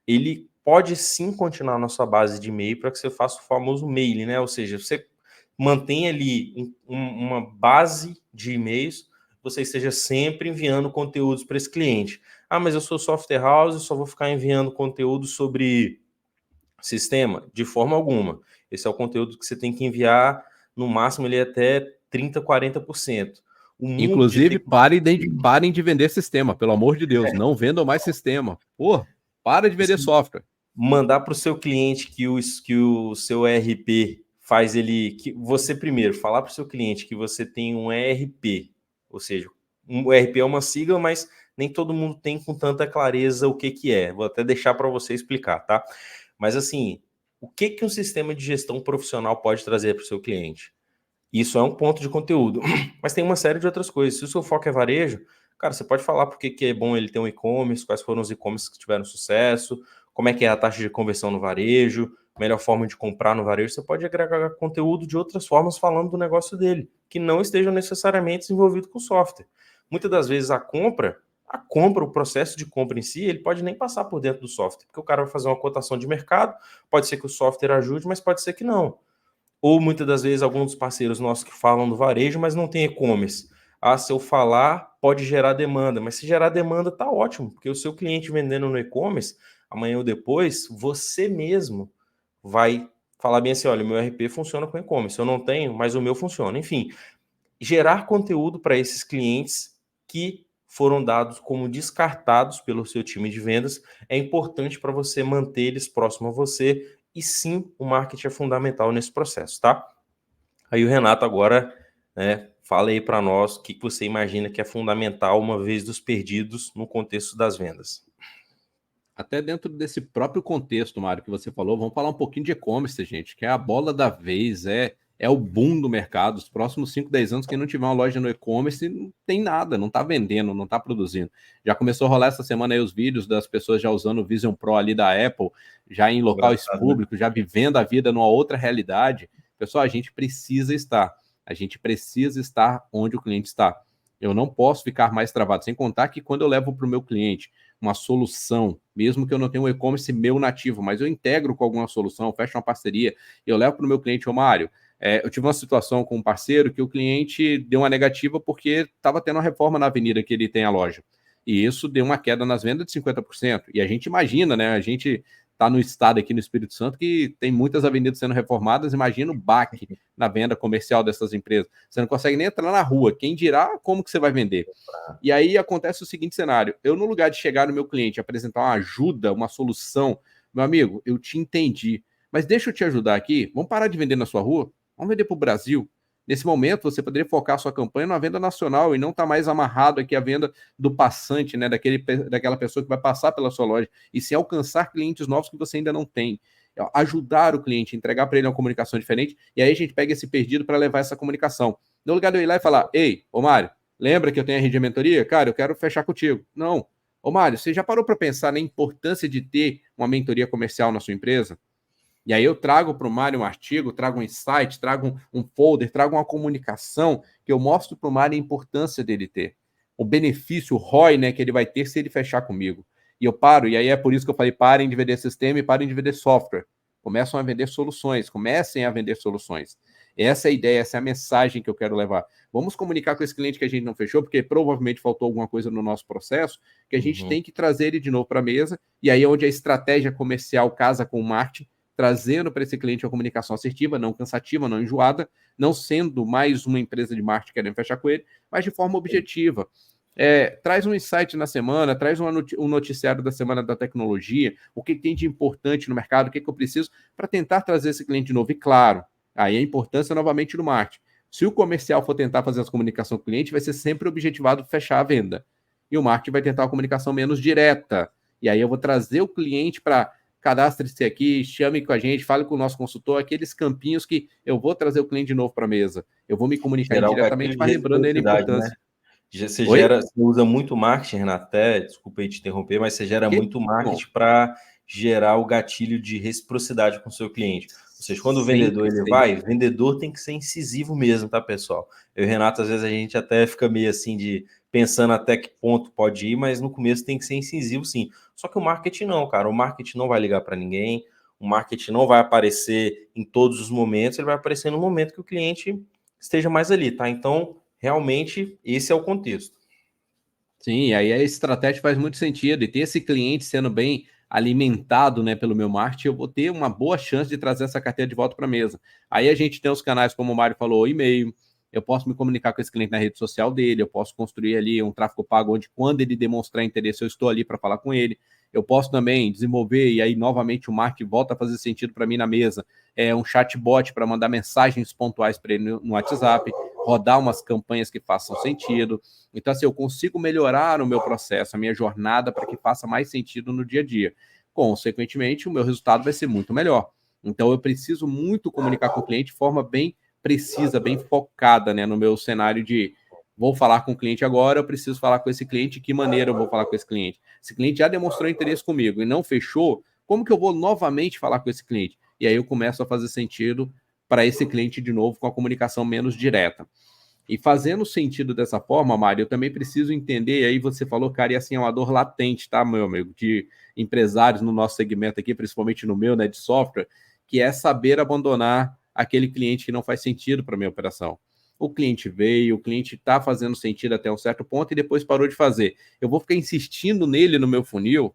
[SPEAKER 1] ele pode sim continuar na sua base de e-mail para que você faça o famoso mailing, né? Ou seja, você mantém ali uma base de e-mails, você esteja sempre enviando conteúdos para esse cliente. Ah, mas eu sou software house, só vou ficar enviando conteúdo sobre sistema? De forma alguma. Esse é o conteúdo que você tem que enviar, no máximo, ele é até 30%, 40%. O mundo de
[SPEAKER 2] Inclusive, parem de vender sistema, pelo amor de Deus. Não vendam mais sistema. Pô, para de vender software.
[SPEAKER 1] Mandar para o seu cliente que o seu ERP faz ele. Que você primeiro falar para o seu cliente que você tem um ERP, ou seja, um ERP é uma sigla, mas nem todo mundo tem com tanta clareza o que é. Vou até deixar para você explicar, tá? Mas assim, o que um sistema de gestão profissional pode trazer para o seu cliente? Isso é um ponto de conteúdo, mas tem uma série de outras coisas. Se o seu foco é varejo, cara, você pode falar porque que é bom ele ter um e-commerce, quais foram os e-commerce que tiveram sucesso, como é que é a taxa de conversão no varejo, melhor forma de comprar no varejo. Você pode agregar conteúdo de outras formas falando do negócio dele, que não estejam necessariamente envolvidos com software. Muitas das vezes o processo de compra em si, ele pode nem passar por dentro do software, porque o cara vai fazer uma cotação de mercado, pode ser que o software ajude, mas pode ser que não. Ou muitas das vezes alguns dos parceiros nossos que falam do varejo, mas não tem e-commerce. Ah, se eu falar, pode gerar demanda. Mas se gerar demanda, tá ótimo, porque o seu cliente vendendo no e-commerce, amanhã ou depois, você mesmo vai falar bem assim, olha, o meu RP funciona com e-commerce, eu não tenho, mas o meu funciona. Enfim, gerar conteúdo para esses clientes que foram dados como descartados pelo seu time de vendas é importante para você manter eles próximos a você, e sim, o marketing é fundamental nesse processo, tá? Aí o Renato agora, né, fala aí para nós o que você imagina que é fundamental uma vez dos perdidos no contexto das vendas.
[SPEAKER 2] Até dentro desse próprio contexto, Mário, que você falou, vamos falar um pouquinho de e-commerce, gente, que é a bola da vez, é o boom do mercado. Os próximos 5, 10 anos, quem não tiver uma loja no e-commerce não tem nada, não está vendendo, não está produzindo. Já começou a rolar essa semana aí os vídeos das pessoas já usando o Vision Pro ali da Apple, já em locais públicos, já vivendo a vida numa outra realidade. Pessoal, a gente precisa estar. A gente precisa estar onde o cliente está. Eu não posso ficar mais travado. Sem contar que quando eu levo para o meu cliente uma solução, mesmo que eu não tenha um e-commerce meu nativo, mas eu integro com alguma solução, fecho uma parceria, eu levo para o meu cliente, ô Mário, eu tive uma situação com um parceiro que o cliente deu uma negativa porque estava tendo uma reforma na avenida que ele tem a loja. E isso deu uma queda nas vendas de 50%. E a gente imagina, né? A gente está no estado aqui no Espírito Santo que tem muitas avenidas sendo reformadas. Imagina o baque na venda comercial dessas empresas. Você não consegue nem entrar na rua. Quem dirá como que você vai vender? E aí acontece o seguinte cenário. Eu, no lugar de chegar no meu cliente, apresentar uma ajuda, uma solução, meu amigo, eu te entendi. Mas deixa eu te ajudar aqui. Vamos parar de vender na sua rua? Vamos vender para o Brasil. Nesse momento, você poderia focar a sua campanha na venda nacional e não estar mais amarrado aqui à venda do passante, né, daquela pessoa que vai passar pela sua loja, e se alcançar clientes novos que você ainda não tem. Ajudar o cliente, entregar para ele uma comunicação diferente, e aí a gente pega esse perdido para levar essa comunicação. No lugar de eu ir lá e falar, ei, ô Mário, lembra que eu tenho a rede de mentoria? Cara, eu quero fechar contigo. Não. Ô Mário, você já parou para pensar na importância de ter uma mentoria comercial na sua empresa? E aí eu trago para o Mário um artigo, trago um insight, trago um folder, trago uma comunicação que eu mostro para o Mário a importância dele ter. O benefício, o ROI, né, que ele vai ter se ele fechar comigo. E eu paro, e aí é por isso que eu falei, parem de vender sistema e parem de vender software. Começam a vender soluções, comecem a vender soluções. Essa é a ideia, essa é a mensagem que eu quero levar. Vamos comunicar com esse cliente que a gente não fechou, porque provavelmente faltou alguma coisa no nosso processo, que a gente tem que trazer ele de novo para a mesa, e aí é onde a estratégia comercial casa com o marketing, trazendo para esse cliente uma comunicação assertiva, não cansativa, não enjoada, não sendo mais uma empresa de marketing querendo fechar com ele, mas de forma objetiva. Traz um insight na semana, traz um noticiário da semana da tecnologia, o que tem de importante no mercado, o que eu preciso, para tentar trazer esse cliente de novo. E claro, aí a importância novamente do marketing. Se o comercial for tentar fazer essa comunicação com o cliente, vai ser sempre objetivado fechar a venda. E o marketing vai tentar uma comunicação menos direta. E aí eu vou trazer o cliente para cadastre-se aqui, chame com a gente, fale com o nosso consultor, aqueles campinhos que eu vou trazer o cliente de novo para a mesa. Eu vou me comunicar
[SPEAKER 1] Gerar o
[SPEAKER 2] indiretamente,
[SPEAKER 1] gatilho de
[SPEAKER 2] mas lembrando ele a
[SPEAKER 1] reciprocidade, né?
[SPEAKER 2] importância.
[SPEAKER 1] Você usa muito marketing, Renato, até, desculpa aí te interromper, mas você gera muito marketing para gerar o gatilho de reciprocidade com o seu cliente. Ou seja, quando o vendedor ele vai, o vendedor tem que ser incisivo mesmo, tá, pessoal? Eu e o Renato, às vezes a gente até fica meio assim de pensando até que ponto pode ir, mas no começo tem que ser incisivo, sim. Só que o marketing não, cara. O marketing não vai ligar para ninguém, o marketing não vai aparecer em todos os momentos, ele vai aparecer no momento que o cliente esteja mais ali, tá? Então, realmente, esse é o contexto.
[SPEAKER 2] Sim, aí a estratégia faz muito sentido. E ter esse cliente sendo bem alimentado, né, pelo meu marketing, eu vou ter uma boa chance de trazer essa carteira de volta para a mesa. Aí a gente tem os canais, como o Mário falou, e-mail. Eu posso me comunicar com esse cliente na rede social dele, eu posso construir ali um tráfego pago onde, quando ele demonstrar interesse, eu estou ali para falar com ele. Eu posso também desenvolver, e aí novamente o marketing volta a fazer sentido para mim na mesa, um chatbot para mandar mensagens pontuais para ele no WhatsApp, rodar umas campanhas que façam sentido. Então, assim, eu consigo melhorar o meu processo, a minha jornada, para que faça mais sentido no dia a dia. Consequentemente, o meu resultado vai ser muito melhor. Então, eu preciso muito comunicar com o cliente de forma bem precisa, bem focada, né, no meu cenário de vou falar com o cliente agora, eu preciso falar com esse cliente, de que maneira eu vou falar com esse cliente? Esse cliente já demonstrou interesse comigo e não fechou, como que eu vou novamente falar com esse cliente? E aí eu começo a fazer sentido para esse cliente de novo com a comunicação menos direta. E fazendo sentido dessa forma, Mário, eu também preciso entender, e aí você falou, cara, e assim é uma dor latente, tá, meu amigo, de empresários no nosso segmento aqui, principalmente no meu, né, de software, que é saber abandonar aquele cliente que não faz sentido para a minha operação. O cliente veio, o cliente está fazendo sentido até um certo ponto e depois parou de fazer. Eu vou ficar insistindo nele no meu funil?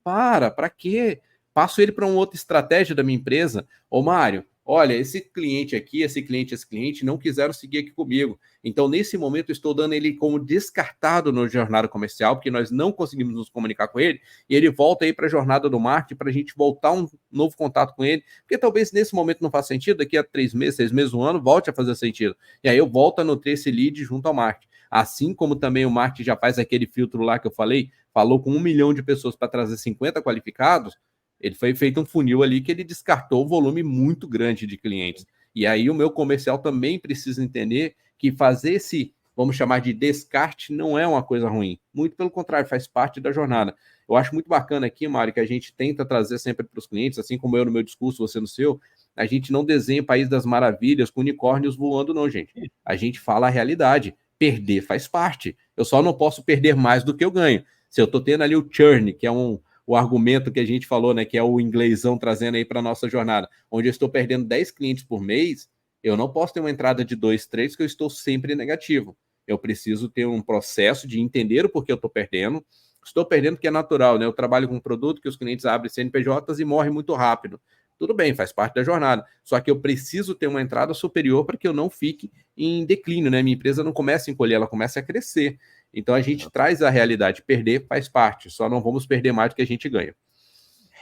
[SPEAKER 2] Para quê? Passo ele para uma outra estratégia da minha empresa. Ô, Mário, olha, esse cliente aqui, esse cliente não quiseram seguir aqui comigo. Então, nesse momento, eu estou dando ele como descartado no jornada comercial, porque nós não conseguimos nos comunicar com ele, e ele volta aí para a jornada do marketing para a gente voltar um novo contato com ele, porque talvez nesse momento não faça sentido, daqui a 3 meses, 6 meses, um ano, volte a fazer sentido. E aí eu volto a nutrir esse lead junto ao marketing. Assim como também o marketing já faz aquele filtro lá que eu falei, falou com 1 milhão de pessoas para trazer 50 qualificados, ele foi feito um funil ali que ele descartou um volume muito grande de clientes. E aí o meu comercial também precisa entender que fazer esse, vamos chamar de descarte, não é uma coisa ruim. Muito pelo contrário, faz parte da jornada. Eu acho muito bacana aqui, Mário, que a gente tenta trazer sempre para os clientes, assim como eu no meu discurso, você no seu, A gente não desenha o País das Maravilhas com unicórnios voando, não, gente. A gente fala a realidade. Perder faz parte. Eu só não posso perder mais do que eu ganho. Se eu estou tendo ali o churn, que é o argumento que a gente falou, né, que é o inglesão trazendo aí para a nossa jornada, onde eu estou perdendo 10 clientes por mês, eu não posso ter uma entrada de 2, 3, que eu estou sempre negativo. Eu preciso ter um processo de entender o porquê eu estou perdendo. Estou perdendo porque é natural, né? Eu trabalho com um produto que os clientes abrem CNPJs e morrem muito rápido. Tudo bem, faz parte da jornada. Só que eu preciso ter uma entrada superior para que eu não fique em declínio, né? Minha empresa não começa a encolher, ela começa a crescer. Então a gente traz a realidade. Perder faz parte, só não vamos perder mais do que a gente ganha.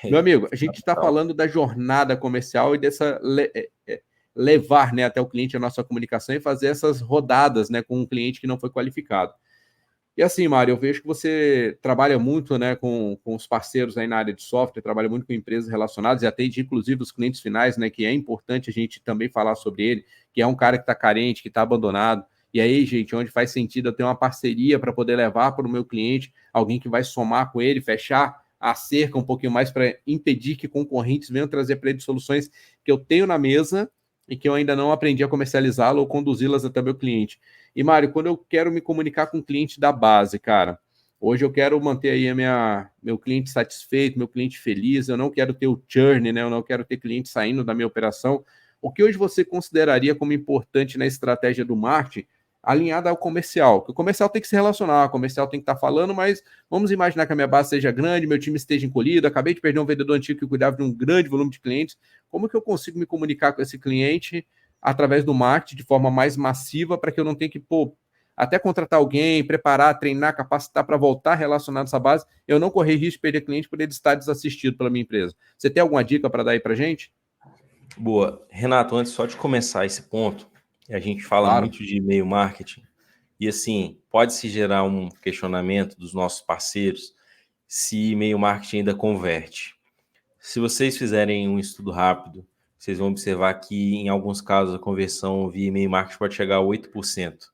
[SPEAKER 2] Meu amigo, a gente está falando da jornada comercial e dessa levar, né, até o cliente a nossa comunicação e fazer essas rodadas, né, com um cliente que não foi qualificado. E assim, Mário, eu vejo que você trabalha muito, né, com os parceiros aí na área de software, trabalha muito com empresas relacionadas e atende inclusive os clientes finais, né, que é importante a gente também falar sobre ele, que é um cara que está carente, que está abandonado. E aí, gente, onde faz sentido eu ter uma parceria para poder levar para o meu cliente alguém que vai somar com ele, fechar a cerca um pouquinho mais para impedir que concorrentes venham trazer para ele soluções que eu tenho na mesa e que eu ainda não aprendi a comercializá-la ou conduzi-las até meu cliente. E, Mário, quando eu quero me comunicar com o cliente da base, cara, hoje eu quero manter aí meu cliente satisfeito, meu cliente feliz, eu não quero ter o churn, né? Eu não quero ter cliente saindo da minha operação. O que hoje você consideraria como importante na estratégia do marketing alinhada ao comercial? Porque o comercial tem que se relacionar, o comercial tem que estar falando, mas vamos imaginar que a minha base seja grande, meu time esteja encolhido, acabei de perder um vendedor antigo que cuidava de um grande volume de clientes. Como que eu consigo me comunicar com esse cliente através do marketing de forma mais massiva para que eu não tenha que, até contratar alguém, preparar, treinar, capacitar para voltar relacionado a essa base, eu não correr risco de perder cliente por ele estar desassistido pela minha empresa. Você tem alguma dica para dar aí para gente?
[SPEAKER 1] Boa. Renato, antes só de começar esse ponto, a gente fala
[SPEAKER 2] Claro.
[SPEAKER 1] muito de e-mail marketing, e assim, pode-se gerar um questionamento dos nossos parceiros se e-mail marketing ainda converte. Se vocês fizerem um estudo rápido, vocês vão observar que em alguns casos a conversão via e-mail marketing pode chegar a 8%.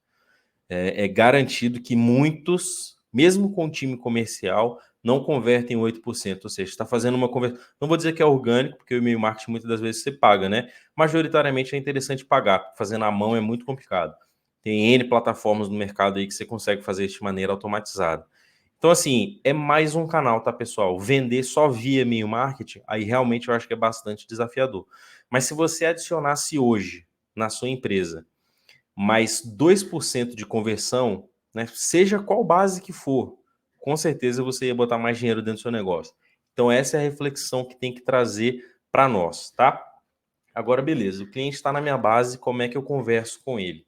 [SPEAKER 1] É garantido que muitos, mesmo com time comercial, não convertem 8%, ou seja, está fazendo uma conversão. Não vou dizer que é orgânico, porque o e-mail marketing muitas das vezes você paga, né? Majoritariamente é interessante pagar, fazer na mão é muito complicado. Tem N plataformas no mercado aí que você consegue fazer isso de maneira automatizada. Então, assim, é mais um canal, tá, pessoal? Vender só via e-mail marketing, aí realmente eu acho que é bastante desafiador. Mas se você adicionasse hoje na sua empresa mais 2% de conversão, né, seja qual base que for, com certeza você ia botar mais dinheiro dentro do seu negócio. Então, essa é a reflexão que tem que trazer para nós, tá? Agora, beleza, o cliente está na minha base, como é que eu converso com ele?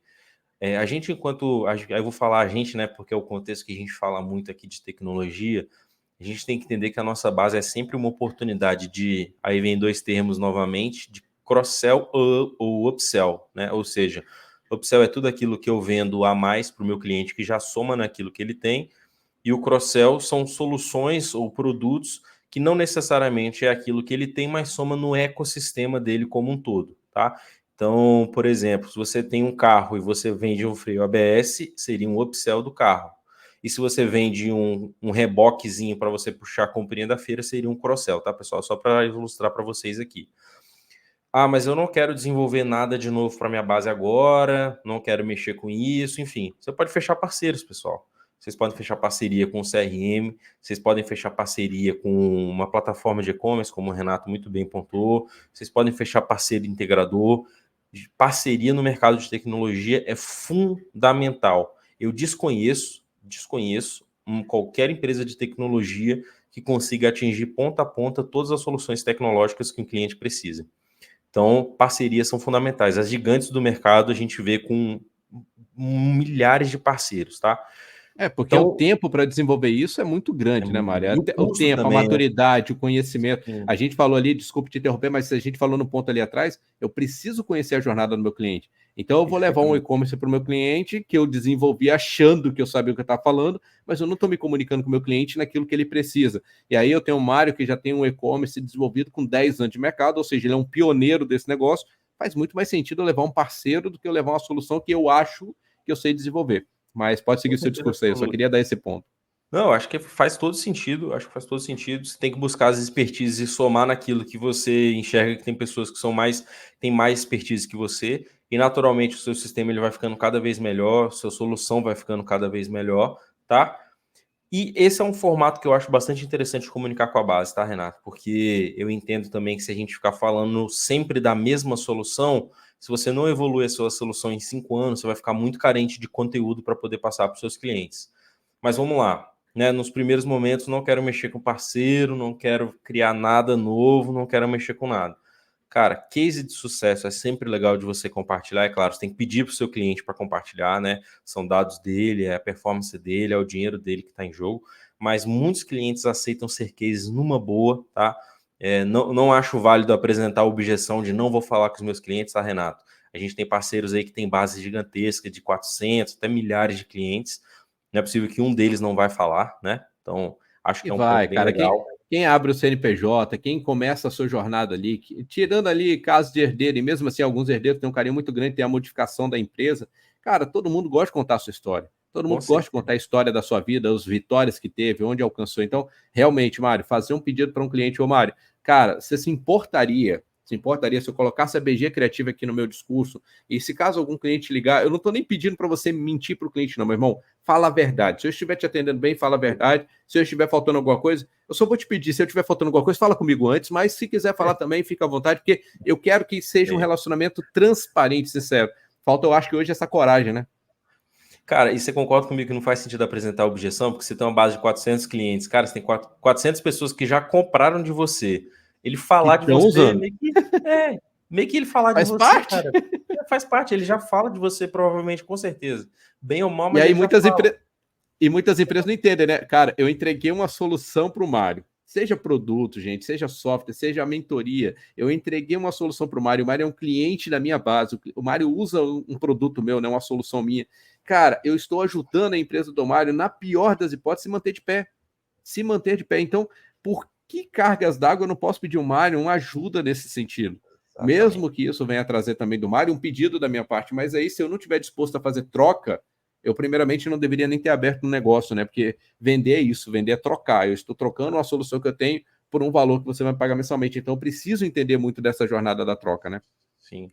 [SPEAKER 1] A gente, enquanto. Eu vou falar a gente, né? Porque é o contexto que a gente fala muito aqui de tecnologia. A gente tem que entender que a nossa base é sempre uma oportunidade de. Aí vem dois termos novamente: de cross-sell ou upsell, né? Ou seja, upsell é tudo aquilo que eu vendo a mais para o meu cliente que já soma naquilo que ele tem, e o cross-sell são soluções ou produtos que não necessariamente é aquilo que ele tem, mas soma no ecossistema dele como um todo, tá? Então, por exemplo, se você tem um carro e você vende um freio ABS, seria um upsell do carro. E se você vende um reboquezinho para você puxar a comprinha da feira, seria um cross-sell, tá, pessoal? Só para ilustrar para vocês aqui. Ah, mas eu não quero desenvolver nada de novo para minha base agora, não quero mexer com isso, enfim. Você pode fechar parceiros, pessoal. Vocês podem fechar parceria com o CRM, vocês podem fechar parceria com uma plataforma de e-commerce, como o Renato muito bem pontuou, vocês podem fechar parceiro integrador. Parceria no mercado de tecnologia é fundamental. Eu desconheço qualquer empresa de tecnologia que consiga atingir ponta a ponta todas as soluções tecnológicas que o cliente precisa. Então, parcerias são fundamentais. As gigantes do mercado a gente vê com milhares de parceiros, tá?
[SPEAKER 2] Porque o
[SPEAKER 1] Então,
[SPEAKER 2] tempo para desenvolver isso é muito grande, né, Mário?
[SPEAKER 1] e o
[SPEAKER 2] O
[SPEAKER 1] custo
[SPEAKER 2] tempo, a
[SPEAKER 1] também, né?
[SPEAKER 2] maturidade, o conhecimento.
[SPEAKER 1] Sim,
[SPEAKER 2] A gente falou ali, desculpe te interromper, mas a gente falou no ponto ali atrás, eu preciso conhecer a jornada do meu cliente. Então, eu vou levar um
[SPEAKER 1] perfeitamente.
[SPEAKER 2] e-commerce para o meu cliente que eu desenvolvi achando que eu sabia o que eu estava falando, mas eu não estou me comunicando com o meu cliente naquilo que ele precisa. E aí eu tenho o Mário, que já tem um e-commerce desenvolvido com 10 anos de mercado, ou seja, ele é um pioneiro desse negócio. Faz muito mais sentido eu levar um parceiro do que eu levar uma solução que eu acho que eu sei desenvolver. Mas pode seguir
[SPEAKER 1] Com
[SPEAKER 2] o seu
[SPEAKER 1] certeza
[SPEAKER 2] discurso aí, eu só
[SPEAKER 1] absoluta.
[SPEAKER 2] queria dar esse ponto.
[SPEAKER 1] Não, eu acho que faz todo sentido. Acho que faz todo sentido. Você tem que buscar as expertises e somar naquilo que você enxerga que tem pessoas que têm mais expertise que você, e naturalmente o seu sistema ele vai ficando cada vez melhor, sua solução vai ficando cada vez melhor, tá? E esse é um formato que eu acho bastante interessante de comunicar com a base, tá, Renato? Porque eu entendo também que se a gente ficar falando sempre da mesma solução, se você não evoluir a sua solução em 5 anos, você vai ficar muito carente de conteúdo para poder passar para os seus clientes. Mas vamos lá, né? Nos primeiros momentos, não quero mexer com parceiro, não quero criar nada novo, não quero mexer com nada. Cara, case de sucesso é sempre legal de você compartilhar. É claro, você tem que pedir para o seu cliente para compartilhar, né? São dados dele, é a performance dele, é o dinheiro dele que está em jogo. Mas muitos clientes aceitam ser cases numa boa, tá? Não acho válido apresentar a objeção de não vou falar com os meus clientes, tá, Renato? A gente tem parceiros aí que tem base gigantesca de 400, até milhares de clientes. Não é possível que um deles não vai falar, né? Então, acho
[SPEAKER 2] E
[SPEAKER 1] que é um ponto
[SPEAKER 2] vai,
[SPEAKER 1] bem
[SPEAKER 2] cara.
[SPEAKER 1] legal.
[SPEAKER 2] Quem abre o CNPJ, quem começa a sua jornada ali, tirando ali casos de herdeiro, e mesmo assim alguns herdeiros têm um carinho muito grande, tem a modificação da empresa, cara, todo mundo gosta de contar a sua história. Todo
[SPEAKER 1] Com
[SPEAKER 2] mundo gosta de
[SPEAKER 1] certeza.
[SPEAKER 2] contar a história da sua vida, as vitórias que teve, onde alcançou. Então, realmente, Mário, fazer um pedido para um cliente, ô Mário, cara, você se importaria se eu colocasse a BG Criativa aqui no meu discurso, e se caso algum cliente ligar, eu não estou nem pedindo para você mentir para o cliente, não, meu irmão, fala a verdade. Se eu estiver te atendendo bem, fala a verdade. Se eu estiver faltando alguma coisa, eu só vou te pedir, se eu estiver faltando alguma coisa, fala comigo antes, mas se quiser falar também, fica à vontade, porque eu quero que seja um
[SPEAKER 1] É.
[SPEAKER 2] relacionamento transparente, sincero. Falta, eu acho que hoje, essa coragem, né?
[SPEAKER 1] Cara, e você concorda comigo que não faz sentido apresentar objeção, porque você tem uma base de 400 clientes, cara, você tem 400 pessoas que já compraram de você. Ele
[SPEAKER 2] Que
[SPEAKER 1] falar de
[SPEAKER 2] estão
[SPEAKER 1] você,
[SPEAKER 2] usando.
[SPEAKER 1] meio que ele falar de
[SPEAKER 2] Faz
[SPEAKER 1] você,
[SPEAKER 2] parte.
[SPEAKER 1] cara, faz parte, ele já fala de você, provavelmente, com certeza. Bem ou mal,
[SPEAKER 2] E
[SPEAKER 1] mas
[SPEAKER 2] aí
[SPEAKER 1] ele já fala.
[SPEAKER 2] muitas empresas não entendem, né? Cara, eu entreguei uma solução para o Mário. Seja produto, gente, seja software, seja a mentoria. Eu entreguei uma solução para o Mário. O Mário é um cliente da minha base. O Mário usa um produto meu, né? Uma solução minha. Cara, eu estou ajudando a empresa do Mário, na pior das hipóteses, se manter de pé. Se manter de pé. Então, por que cargas d'água eu não posso pedir ao Mário uma ajuda nesse sentido?
[SPEAKER 1] Exatamente.
[SPEAKER 2] Mesmo que isso venha a trazer também do Mário um pedido da minha parte, mas aí, se eu não estiver disposto a fazer troca, eu primeiramente não deveria nem ter aberto um negócio, né? Porque vender é isso, vender é trocar. Eu estou trocando uma solução que eu tenho por um valor que você vai pagar mensalmente. Então, eu preciso entender muito dessa jornada da troca, né?
[SPEAKER 1] Sim.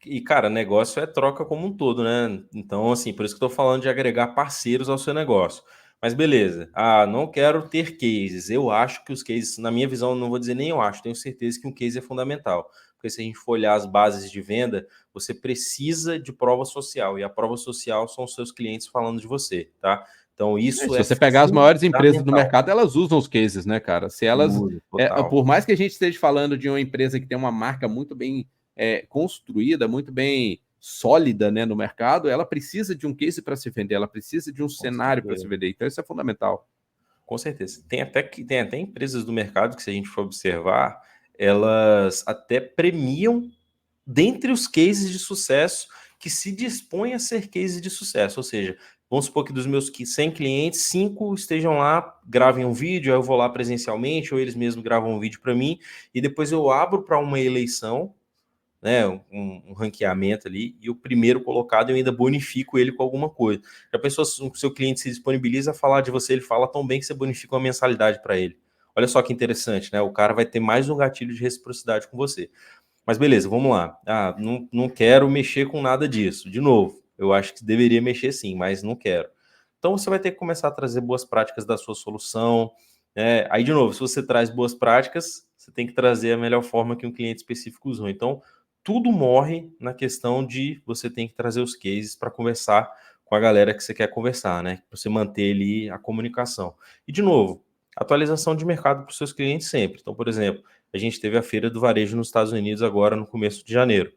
[SPEAKER 1] E, cara, negócio é troca como um todo, né? Então, assim, por isso que eu tô falando de agregar parceiros ao seu negócio. Mas beleza. Ah, não quero ter cases. Eu acho que os cases, na minha visão, não vou dizer nem eu acho, tenho certeza que um case é fundamental. Porque se a gente for olhar as bases de venda, você precisa de prova social. E a prova social são os seus clientes falando de você, tá? Então, isso
[SPEAKER 2] Se
[SPEAKER 1] é
[SPEAKER 2] você pegar as maiores empresas do
[SPEAKER 1] fundamental.
[SPEAKER 2] mercado, elas usam os cases, né, cara? Se elas,
[SPEAKER 1] Total.
[SPEAKER 2] por mais que a gente esteja falando de uma empresa que tem uma marca muito bem construída, muito bem sólida, né, no mercado, ela precisa de um case para se vender, ela precisa de um
[SPEAKER 1] Com
[SPEAKER 2] cenário para se
[SPEAKER 1] certeza.
[SPEAKER 2] vender. Então, isso é fundamental.
[SPEAKER 1] Com certeza. Tem até empresas do mercado que, se a gente for observar, elas até premiam dentre os cases de sucesso que se dispõem a ser case de sucesso. Ou seja, vamos supor que dos meus 100 clientes, 5 estejam lá, gravem um vídeo, aí eu vou lá presencialmente, ou eles mesmos gravam um vídeo para mim, e depois eu abro para uma eleição, né, um ranqueamento ali, e o primeiro colocado eu ainda bonifico ele com alguma coisa. Já pensou se o seu cliente se disponibiliza a falar de você, ele fala tão bem que você bonifica uma mensalidade para ele. Olha só que interessante, né? O cara vai ter mais um gatilho de reciprocidade com você. Mas beleza, vamos lá. Ah, não quero mexer com nada disso. De novo, eu acho que deveria mexer sim, mas não quero. Então você vai ter que começar a trazer boas práticas da sua solução. Aí, de novo, se você traz boas práticas, você tem que trazer a melhor forma que um cliente específico usou. Então, tudo morre na questão de você tem que trazer os cases para conversar com a galera que você quer conversar, né? Para você manter ali a comunicação. E, de novo, atualização de mercado para os seus clientes sempre. Então, por exemplo, a gente teve a feira do varejo nos Estados Unidos agora no começo de janeiro.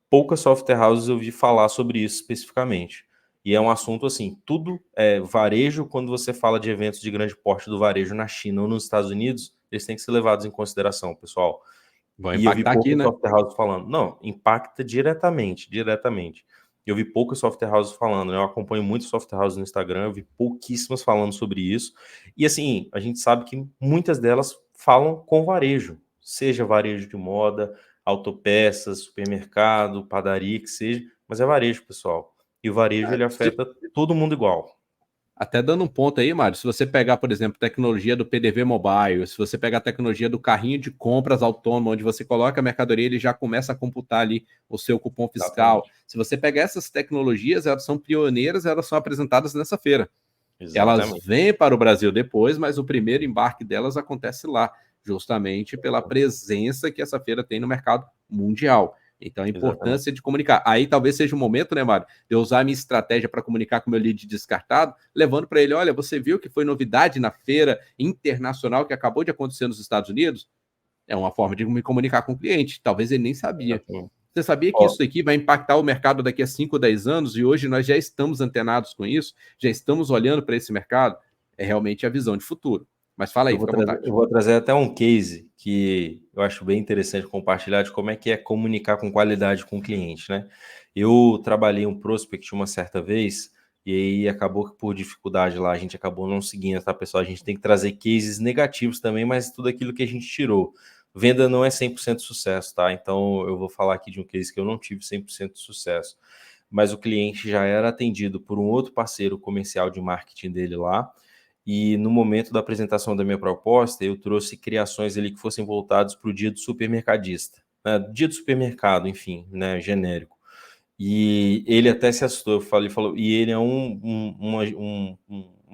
[SPEAKER 1] Poucas software houses eu vi falar sobre isso especificamente. E é um assunto assim, tudo é varejo, quando você fala de eventos de grande porte do varejo na China ou nos Estados Unidos, eles têm que ser levados em consideração, pessoal.
[SPEAKER 2] Vai
[SPEAKER 1] E eu vi
[SPEAKER 2] impactar aqui,
[SPEAKER 1] poucas
[SPEAKER 2] né?
[SPEAKER 1] software houses falando. Não, impacta diretamente, diretamente. Eu vi poucas software houses falando, né? Eu acompanho muito software houses no Instagram, eu vi pouquíssimas falando sobre isso. E assim, a gente sabe que muitas delas falam com varejo, seja varejo de moda, autopeças, supermercado, padaria, que seja, mas é varejo, pessoal. E o varejo ele afeta todo mundo igual.
[SPEAKER 2] Até dando um ponto aí, Mário, se você pegar, por exemplo, tecnologia do PDV Mobile, se você pegar a tecnologia do carrinho de compras autônomo, onde você coloca a mercadoria, ele já começa a computar ali o seu cupom fiscal.
[SPEAKER 1] Exatamente.
[SPEAKER 2] Se você pegar essas tecnologias, elas são pioneiras, elas são apresentadas nessa feira. Elas
[SPEAKER 1] Exatamente.
[SPEAKER 2] vêm para o Brasil depois, mas o primeiro embarque delas acontece lá, justamente pela presença que essa feira tem no mercado mundial. Então, a
[SPEAKER 1] Exatamente.
[SPEAKER 2] importância de comunicar. Aí talvez seja o momento, né, Mário, de eu usar a minha estratégia para comunicar com o meu lead descartado, levando para ele: olha, você viu que foi novidade na feira internacional que acabou de acontecer nos Estados Unidos? É uma forma de me comunicar com o cliente. Talvez ele nem sabia.
[SPEAKER 1] Exatamente.
[SPEAKER 2] Você sabia que
[SPEAKER 1] Ó,
[SPEAKER 2] isso aqui vai impactar o mercado daqui a 5 ou 10 anos e hoje nós já estamos antenados com isso, já estamos olhando para esse mercado? É realmente a visão de futuro. Mas fala aí, fica à
[SPEAKER 1] eu
[SPEAKER 2] vontade.
[SPEAKER 1] vou trazer até um case que eu acho bem interessante compartilhar de como é que é comunicar com qualidade com o cliente, né? Eu trabalhei um prospect uma certa vez e aí acabou que por dificuldade lá a gente acabou não seguindo, tá, pessoal? A gente tem que trazer cases negativos também, mas tudo aquilo que a gente tirou. Venda não é 100% sucesso, tá? Então eu vou falar aqui de um case que eu não tive 100% de sucesso, mas o cliente já era atendido por um outro parceiro comercial de marketing dele lá. E no momento da apresentação da minha proposta, eu trouxe criações ali que fossem voltadas para o dia do supermercadista, né? Dia do supermercado, enfim, né? Genérico. E ele até se assustou, falou, e ele é uma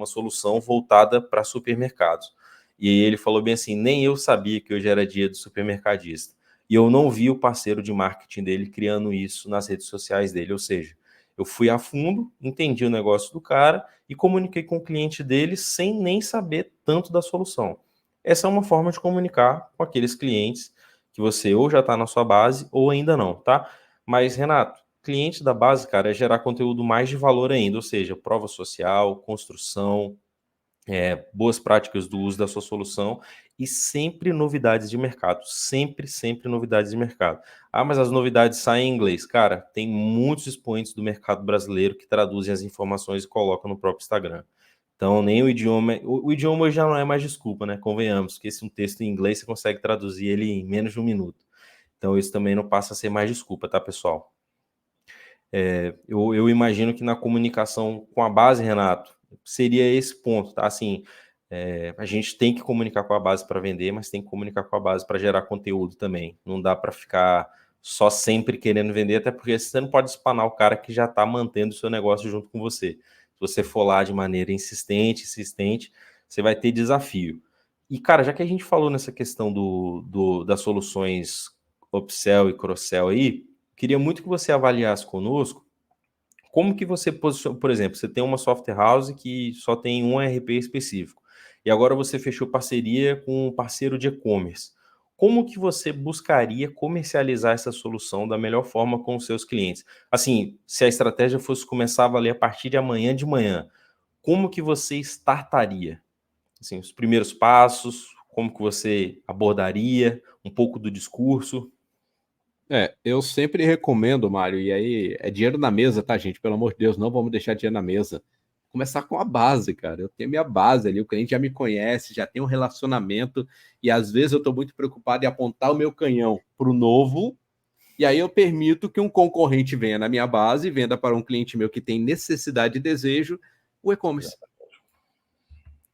[SPEAKER 1] solução voltada para supermercados. E ele falou bem assim: nem eu sabia que hoje era dia do supermercadista. E eu não vi o parceiro de marketing dele criando isso nas redes sociais dele. Ou seja, eu fui a fundo, entendi o negócio do cara e comuniquei com o cliente dele sem nem saber tanto da solução. Essa é uma forma de comunicar com aqueles clientes que você ou já está na sua base ou ainda não, tá? Mas, Renato, cliente da base, cara, é gerar conteúdo mais de valor ainda, ou seja, prova social, construção, boas práticas do uso da sua solução e sempre novidades de mercado. Sempre, sempre novidades de mercado. Ah, mas as novidades saem em inglês. Cara, tem muitos expoentes do mercado brasileiro que traduzem as informações e colocam no próprio Instagram. Então, nem o idioma. O idioma hoje já não é mais desculpa, né? Convenhamos, que esse um texto em inglês você consegue traduzir ele em menos de um minuto. Então, isso também não passa a ser mais desculpa, tá, pessoal? Eu imagino que na comunicação com a base, Renato, seria esse ponto, tá? Assim, a gente tem que comunicar com a base para vender, mas tem que comunicar com a base para gerar conteúdo também. Não dá para ficar só sempre querendo vender, até porque você não pode espanar o cara que já está mantendo o seu negócio junto com você. Se você for lá de maneira insistente, você vai ter desafio. E, cara, já que a gente falou nessa questão das soluções upsell e cross-sell aí, queria muito que você avaliasse conosco como que você posiciona, por exemplo, você tem uma software house que só tem um ERP específico, e agora você fechou parceria com um parceiro de e-commerce. Como que você buscaria comercializar essa solução da melhor forma com os seus clientes? Assim, se a estratégia fosse começar a valer a partir de amanhã de manhã, como que você startaria? Assim, os primeiros passos, como que você abordaria, um pouco do discurso?
[SPEAKER 2] Eu sempre recomendo, Mário, e aí é dinheiro na mesa, tá, gente? Pelo amor de Deus, não vamos deixar dinheiro na mesa. Começar com a base, cara. Eu tenho minha base ali, o cliente já me conhece, já tem um relacionamento, e às vezes eu estou muito preocupado em apontar o meu canhão para o novo, e aí eu permito que um concorrente venha na minha base e venda para um cliente meu que tem necessidade e desejo o e-commerce.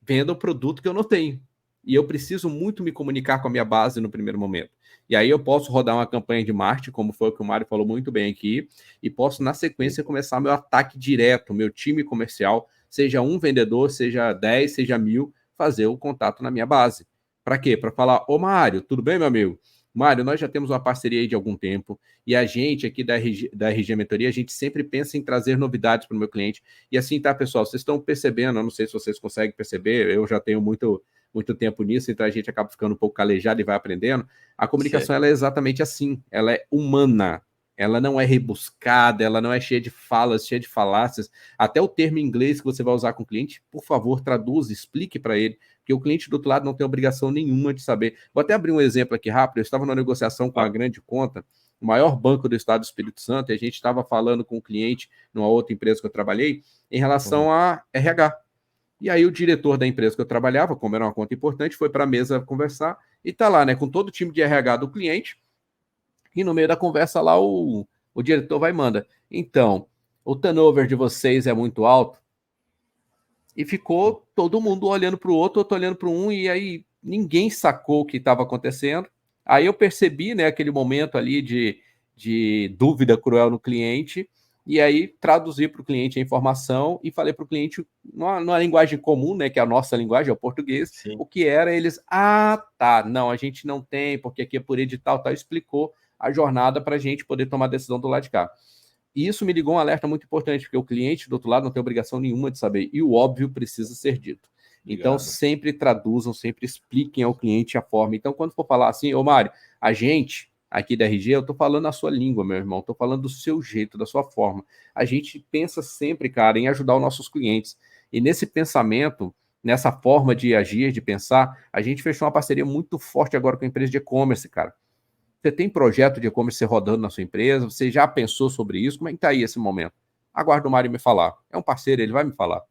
[SPEAKER 2] Venda o produto que eu não tenho. E eu preciso muito me comunicar com a minha base no primeiro momento. E aí eu posso rodar uma campanha de marketing, como foi o que o Mário falou muito bem aqui, e posso, na sequência, começar meu ataque direto, meu time comercial, seja um vendedor, seja 10, seja 1.000, fazer o contato na minha base. Para quê? Para falar: ô Mário, tudo bem, meu amigo? Mário, nós já temos uma parceria aí de algum tempo, e a gente aqui da RG Mentoria, a gente sempre pensa em trazer novidades para o meu cliente. E assim, tá, pessoal, vocês estão percebendo, eu não sei se vocês conseguem perceber, eu já tenho muito tempo nisso, então a gente acaba ficando um pouco calejado e vai aprendendo. A comunicação, ela é exatamente assim, ela é humana, ela não é rebuscada, ela não é cheia de falas, cheia de falácias. Até o termo em inglês que você vai usar com o cliente, por favor, traduza, explique para ele, porque o cliente do outro lado não tem obrigação nenhuma de saber. Vou até abrir um exemplo aqui rápido. Eu estava numa negociação com uma grande conta, o maior banco do estado do Espírito Santo, e a gente estava falando com o cliente, numa outra empresa que eu trabalhei, em relação a RH. E aí o diretor da empresa que eu trabalhava, como era uma conta importante, foi para a mesa conversar e tá lá, né, com todo o time de RH do cliente, e no meio da conversa lá o diretor vai e manda: então, o turnover de vocês é muito alto? E ficou todo mundo olhando para o outro olhando para um, e aí ninguém sacou o que estava acontecendo. Aí eu percebi, né, aquele momento ali de dúvida cruel no cliente, e aí traduzi para o cliente a informação e falei para o cliente, numa linguagem comum, né, que é a nossa linguagem, é o português,
[SPEAKER 1] Sim.
[SPEAKER 2] o que era. Eles, tá, não, a gente não tem, porque aqui é por edital, tal, explicou a jornada para a gente poder tomar a decisão do lado de cá. E isso me ligou um alerta muito importante, porque o cliente do outro lado não tem obrigação nenhuma de saber, e o óbvio precisa ser dito. Então,
[SPEAKER 1] Obrigado.
[SPEAKER 2] sempre traduzam, sempre expliquem ao cliente a forma. Então, quando for falar assim, ô Mário, a gente aqui da RG, eu estou falando a sua língua, meu irmão, estou falando do seu jeito, da sua forma. A gente pensa sempre, cara, em ajudar os nossos clientes. E nesse pensamento, nessa forma de agir, de pensar, a gente fechou uma parceria muito forte agora com a empresa de e-commerce, cara. Você tem projeto de e-commerce rodando na sua empresa? Você já pensou sobre isso? Como é que está aí esse momento? Aguardo o Mário me falar. É um parceiro, ele vai me falar.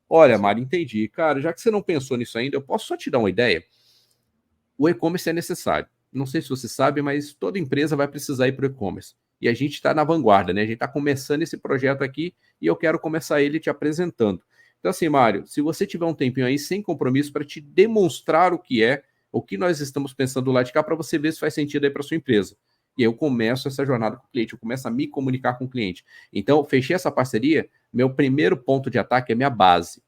[SPEAKER 2] Olha,
[SPEAKER 1] Sim.
[SPEAKER 2] Mário, entendi. Cara, já que você não pensou nisso ainda, eu posso só te dar uma ideia? O e-commerce é necessário. Não sei se você sabe, mas toda empresa vai precisar ir para o e-commerce. E a gente está na vanguarda, né? A gente está começando esse projeto aqui e eu quero começar ele te apresentando. Então, assim, Mário, se você tiver um tempinho aí sem compromisso para te demonstrar o que nós estamos pensando lá de cá, para você ver se faz sentido aí para sua empresa. E aí eu começo essa jornada com o cliente, eu começo a me comunicar com o cliente. Então, fechei essa parceria, meu primeiro ponto de ataque é minha base.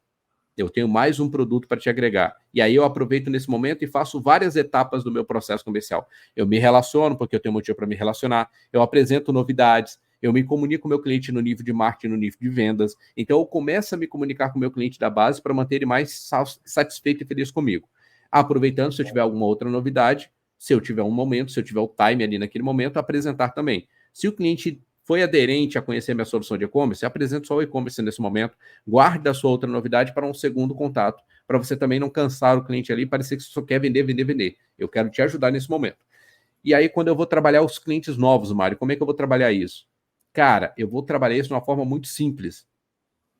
[SPEAKER 2] Eu tenho mais um produto para te agregar. E aí eu aproveito nesse momento e faço várias etapas do meu processo comercial. Eu me relaciono, porque eu tenho motivo para me relacionar, eu apresento novidades, eu me comunico com o meu cliente no nível de marketing, no nível de vendas. Então eu começo a me comunicar com o meu cliente da base para manter ele mais satisfeito e feliz comigo. Aproveitando, se eu tiver alguma outra novidade, se eu tiver um momento, se eu tiver o time ali naquele momento, apresentar também. Se o cliente foi aderente a conhecer minha solução de e-commerce, apresento só o e-commerce nesse momento, guarde a sua outra novidade para um segundo contato, para você também não cansar o cliente ali e parecer que você só quer vender, vender, vender. Eu quero te ajudar nesse momento. E aí, quando eu vou trabalhar os clientes novos, Mário, como é que eu vou trabalhar isso? Cara, eu vou trabalhar isso de uma forma muito simples.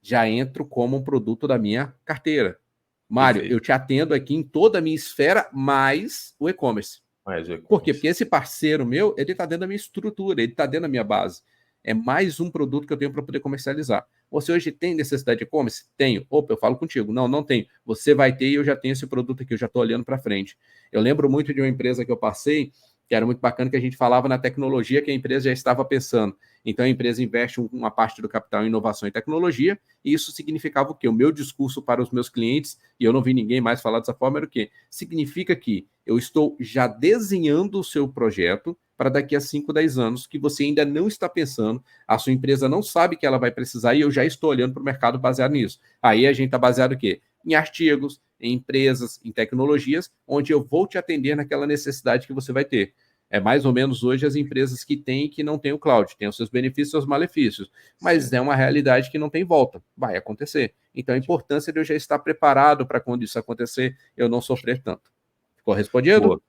[SPEAKER 2] Já entro como um produto da minha carteira. Mário,
[SPEAKER 1] Perfeito.
[SPEAKER 2] eu te atendo aqui em toda a minha esfera, mais o e-commerce.
[SPEAKER 1] Mais o
[SPEAKER 2] Por quê? Porque
[SPEAKER 1] e-commerce.
[SPEAKER 2] esse parceiro meu, ele está dentro da minha estrutura, ele está dentro da minha base. É mais um produto que eu tenho para poder comercializar. Você hoje tem necessidade de e-commerce? Tenho. Opa, eu falo contigo. Não, não tenho. Você vai ter e eu já tenho esse produto aqui, eu já estou olhando para frente. Eu lembro muito de uma empresa que eu passei, que era muito bacana, que a gente falava na tecnologia que a empresa já estava pensando. Então a empresa investe uma parte do capital em inovação e tecnologia, e isso significava o quê? O meu discurso para os meus clientes, e eu não vi ninguém mais falar dessa forma, era o quê? Significa que eu estou já desenhando o seu projeto para daqui a 5, 10 anos, que você ainda não está pensando, a sua empresa não sabe que ela vai precisar, e eu já estou olhando para o mercado baseado nisso. Aí a gente está baseado o quê? Em artigos, em empresas, em tecnologias, onde eu vou te atender naquela necessidade que você vai ter. É mais ou menos hoje as empresas que têm e que não têm o cloud, têm os seus benefícios e seus malefícios, mas
[SPEAKER 1] Sim.
[SPEAKER 2] é uma realidade que não tem volta, vai acontecer. Então a importância de eu já estar preparado para quando isso acontecer, eu não sofrer tanto. Ficou respondido?
[SPEAKER 1] Boa.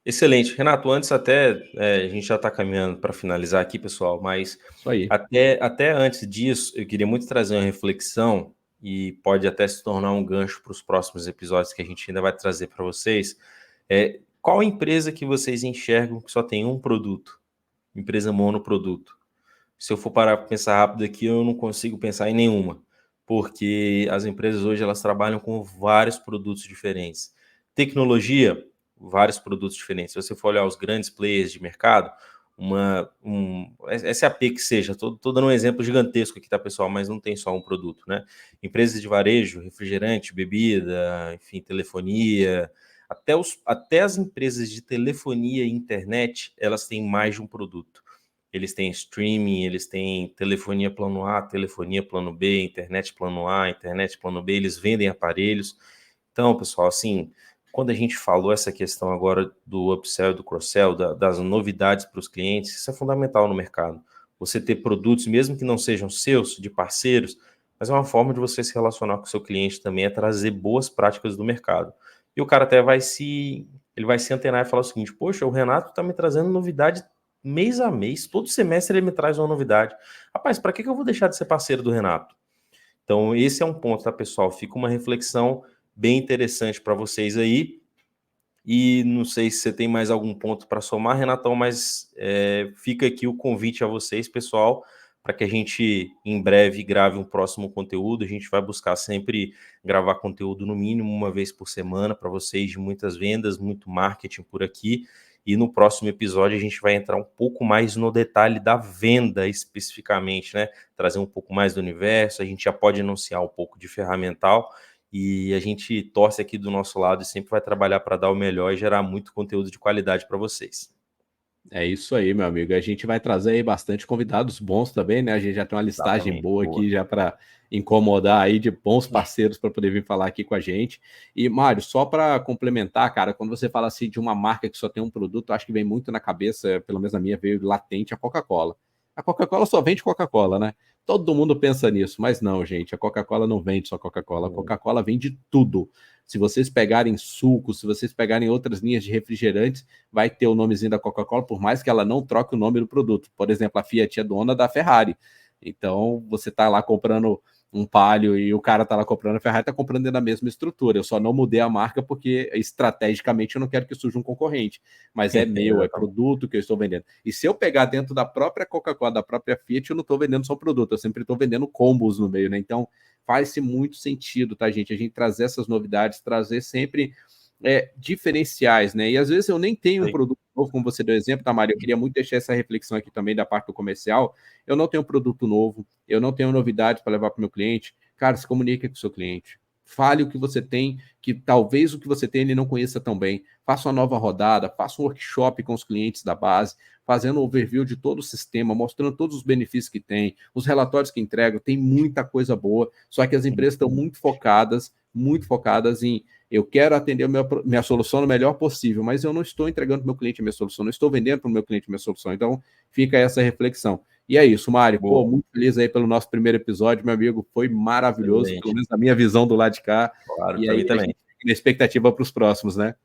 [SPEAKER 1] Excelente. Renato, antes até, a gente já está caminhando para finalizar aqui, pessoal, mas
[SPEAKER 2] Isso aí.
[SPEAKER 1] até antes disso, eu queria muito trazer uma reflexão e pode até se tornar um gancho para os próximos episódios que a gente ainda vai trazer para vocês. Qual empresa que vocês enxergam que só tem um produto? Empresa monoproduto. Se eu for parar para pensar rápido aqui, eu não consigo pensar em nenhuma, porque as empresas hoje elas trabalham com vários produtos diferentes. Tecnologia, vários produtos diferentes. Se você for olhar os grandes players de mercado, SAP que seja, tô dando um exemplo gigantesco aqui, tá, pessoal? Mas não tem só um produto, né? Empresas de varejo, refrigerante, bebida, enfim, telefonia, até as empresas de telefonia e internet, elas têm mais de um produto. Eles têm streaming, eles têm telefonia plano A, telefonia plano B, internet plano A, internet plano B, eles vendem aparelhos. Então, pessoal, assim, quando a gente falou essa questão agora do upsell, do cross-sell, das novidades para os clientes, isso é fundamental no mercado. Você ter produtos, mesmo que não sejam seus, de parceiros, mas é uma forma de você se relacionar com o seu cliente também, é trazer boas práticas do mercado. E o cara até ele vai se antenar e falar o seguinte: poxa, o Renato está me trazendo novidade mês a mês, todo semestre ele me traz uma novidade. Rapaz, para que eu vou deixar de ser parceiro do Renato? Então, esse é um ponto, tá, pessoal? Fica uma reflexão bem interessante para vocês aí. E não sei se você tem mais algum ponto para somar, Renatão, mas fica aqui o convite a vocês, pessoal, para que a gente em breve grave um próximo conteúdo. A gente vai buscar sempre gravar conteúdo no mínimo uma vez por semana para vocês, de muitas vendas, muito marketing por aqui. E no próximo episódio a gente vai entrar um pouco mais no detalhe da venda especificamente, né? Trazer um pouco mais do universo, a gente já pode anunciar um pouco de ferramental e a gente torce aqui do nosso lado e sempre vai trabalhar para dar o melhor e gerar muito conteúdo de qualidade para vocês.
[SPEAKER 2] É isso aí, meu amigo. A gente vai trazer aí bastante convidados bons também, né? A gente já tem uma listagem
[SPEAKER 1] Exatamente.
[SPEAKER 2] boa
[SPEAKER 1] Boa.
[SPEAKER 2] aqui já para incomodar aí de bons parceiros para poder vir falar aqui com a gente. E, Mário, só para complementar, cara, quando você fala assim de uma marca que só tem um produto, eu acho que vem muito na cabeça, pelo menos na minha, veio latente a Coca-Cola. A Coca-Cola só vende Coca-Cola, né? Todo mundo pensa nisso, mas não, gente. A Coca-Cola não vende só Coca-Cola. A Coca-Cola vende tudo. Se vocês pegarem suco, se vocês pegarem outras linhas de refrigerantes, vai ter o nomezinho da Coca-Cola, por mais que ela não troque o nome do produto. Por exemplo, a Fiat é dona da Ferrari. Então, você está lá comprando um Palio e o cara está lá comprando a Ferrari, está comprando dentro da mesma estrutura. Eu só não mudei a marca porque estrategicamente eu não quero que surja um concorrente. Mas é meu, é produto que eu estou vendendo. E se eu pegar dentro da própria Coca-Cola, da própria Fiat, eu não estou vendendo só produto, eu sempre estou vendendo combos no meio, né? Então, faz-se muito sentido, tá, gente? A gente trazer essas novidades, trazer sempre diferenciais, né? E às vezes eu nem tenho um produto novo, como você deu exemplo, tá, Mário? Eu queria muito deixar essa reflexão aqui também da parte do comercial. Eu não tenho um produto novo, eu não tenho novidades para levar para o meu cliente. Cara, se comunique com o seu cliente. Fale o que você tem, que talvez o que você tem ele não conheça tão bem. Faça uma nova rodada, faça um workshop com os clientes da base, fazendo um overview de todo o sistema, mostrando todos os benefícios que tem, os relatórios que entregam, tem muita coisa boa, só que as empresas estão muito focadas em eu quero atender minha solução no melhor possível, mas eu não estou entregando para o meu cliente a minha solução, não estou vendendo para o meu cliente a minha solução. Então, fica essa reflexão. E é isso, Mário. Pô, muito feliz aí pelo nosso primeiro episódio, meu amigo. Foi maravilhoso,
[SPEAKER 1] Excelente.
[SPEAKER 2] pelo menos na minha visão do lado de cá.
[SPEAKER 1] Claro,
[SPEAKER 2] E
[SPEAKER 1] para
[SPEAKER 2] aí
[SPEAKER 1] mim
[SPEAKER 2] a
[SPEAKER 1] também.
[SPEAKER 2] gente fica na expectativa para os próximos, né?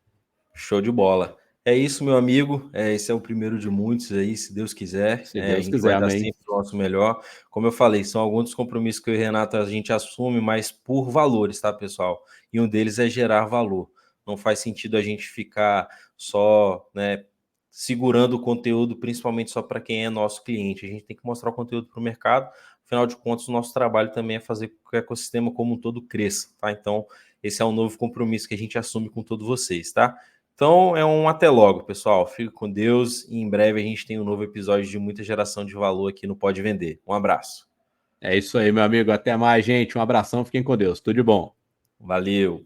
[SPEAKER 1] Show de bola. É isso, meu amigo. Esse é o primeiro de muitos aí, se Deus quiser.
[SPEAKER 2] Se
[SPEAKER 1] A
[SPEAKER 2] Deus
[SPEAKER 1] gente
[SPEAKER 2] quiser,
[SPEAKER 1] vai dar
[SPEAKER 2] amém.
[SPEAKER 1] sempre o nosso melhor. Como eu falei, são alguns dos compromissos que eu e o Renato a gente assume, mas por valores, tá, pessoal? E um deles é gerar valor. Não faz sentido a gente ficar só, né, segurando o conteúdo, principalmente só para quem é nosso cliente. A gente tem que mostrar o conteúdo para o mercado. Afinal de contas, o nosso trabalho também é fazer com que o ecossistema como um todo cresça, tá? Então, esse é um novo compromisso que a gente assume com todos vocês, tá? Então, é um até logo, pessoal. Fique com Deus e em breve a gente tem um novo episódio de muita geração de valor aqui no Pode Vender. Um abraço.
[SPEAKER 2] É isso aí, meu amigo. Até mais, gente. Um abração. Fiquem com Deus. Tudo de bom.
[SPEAKER 1] Valeu.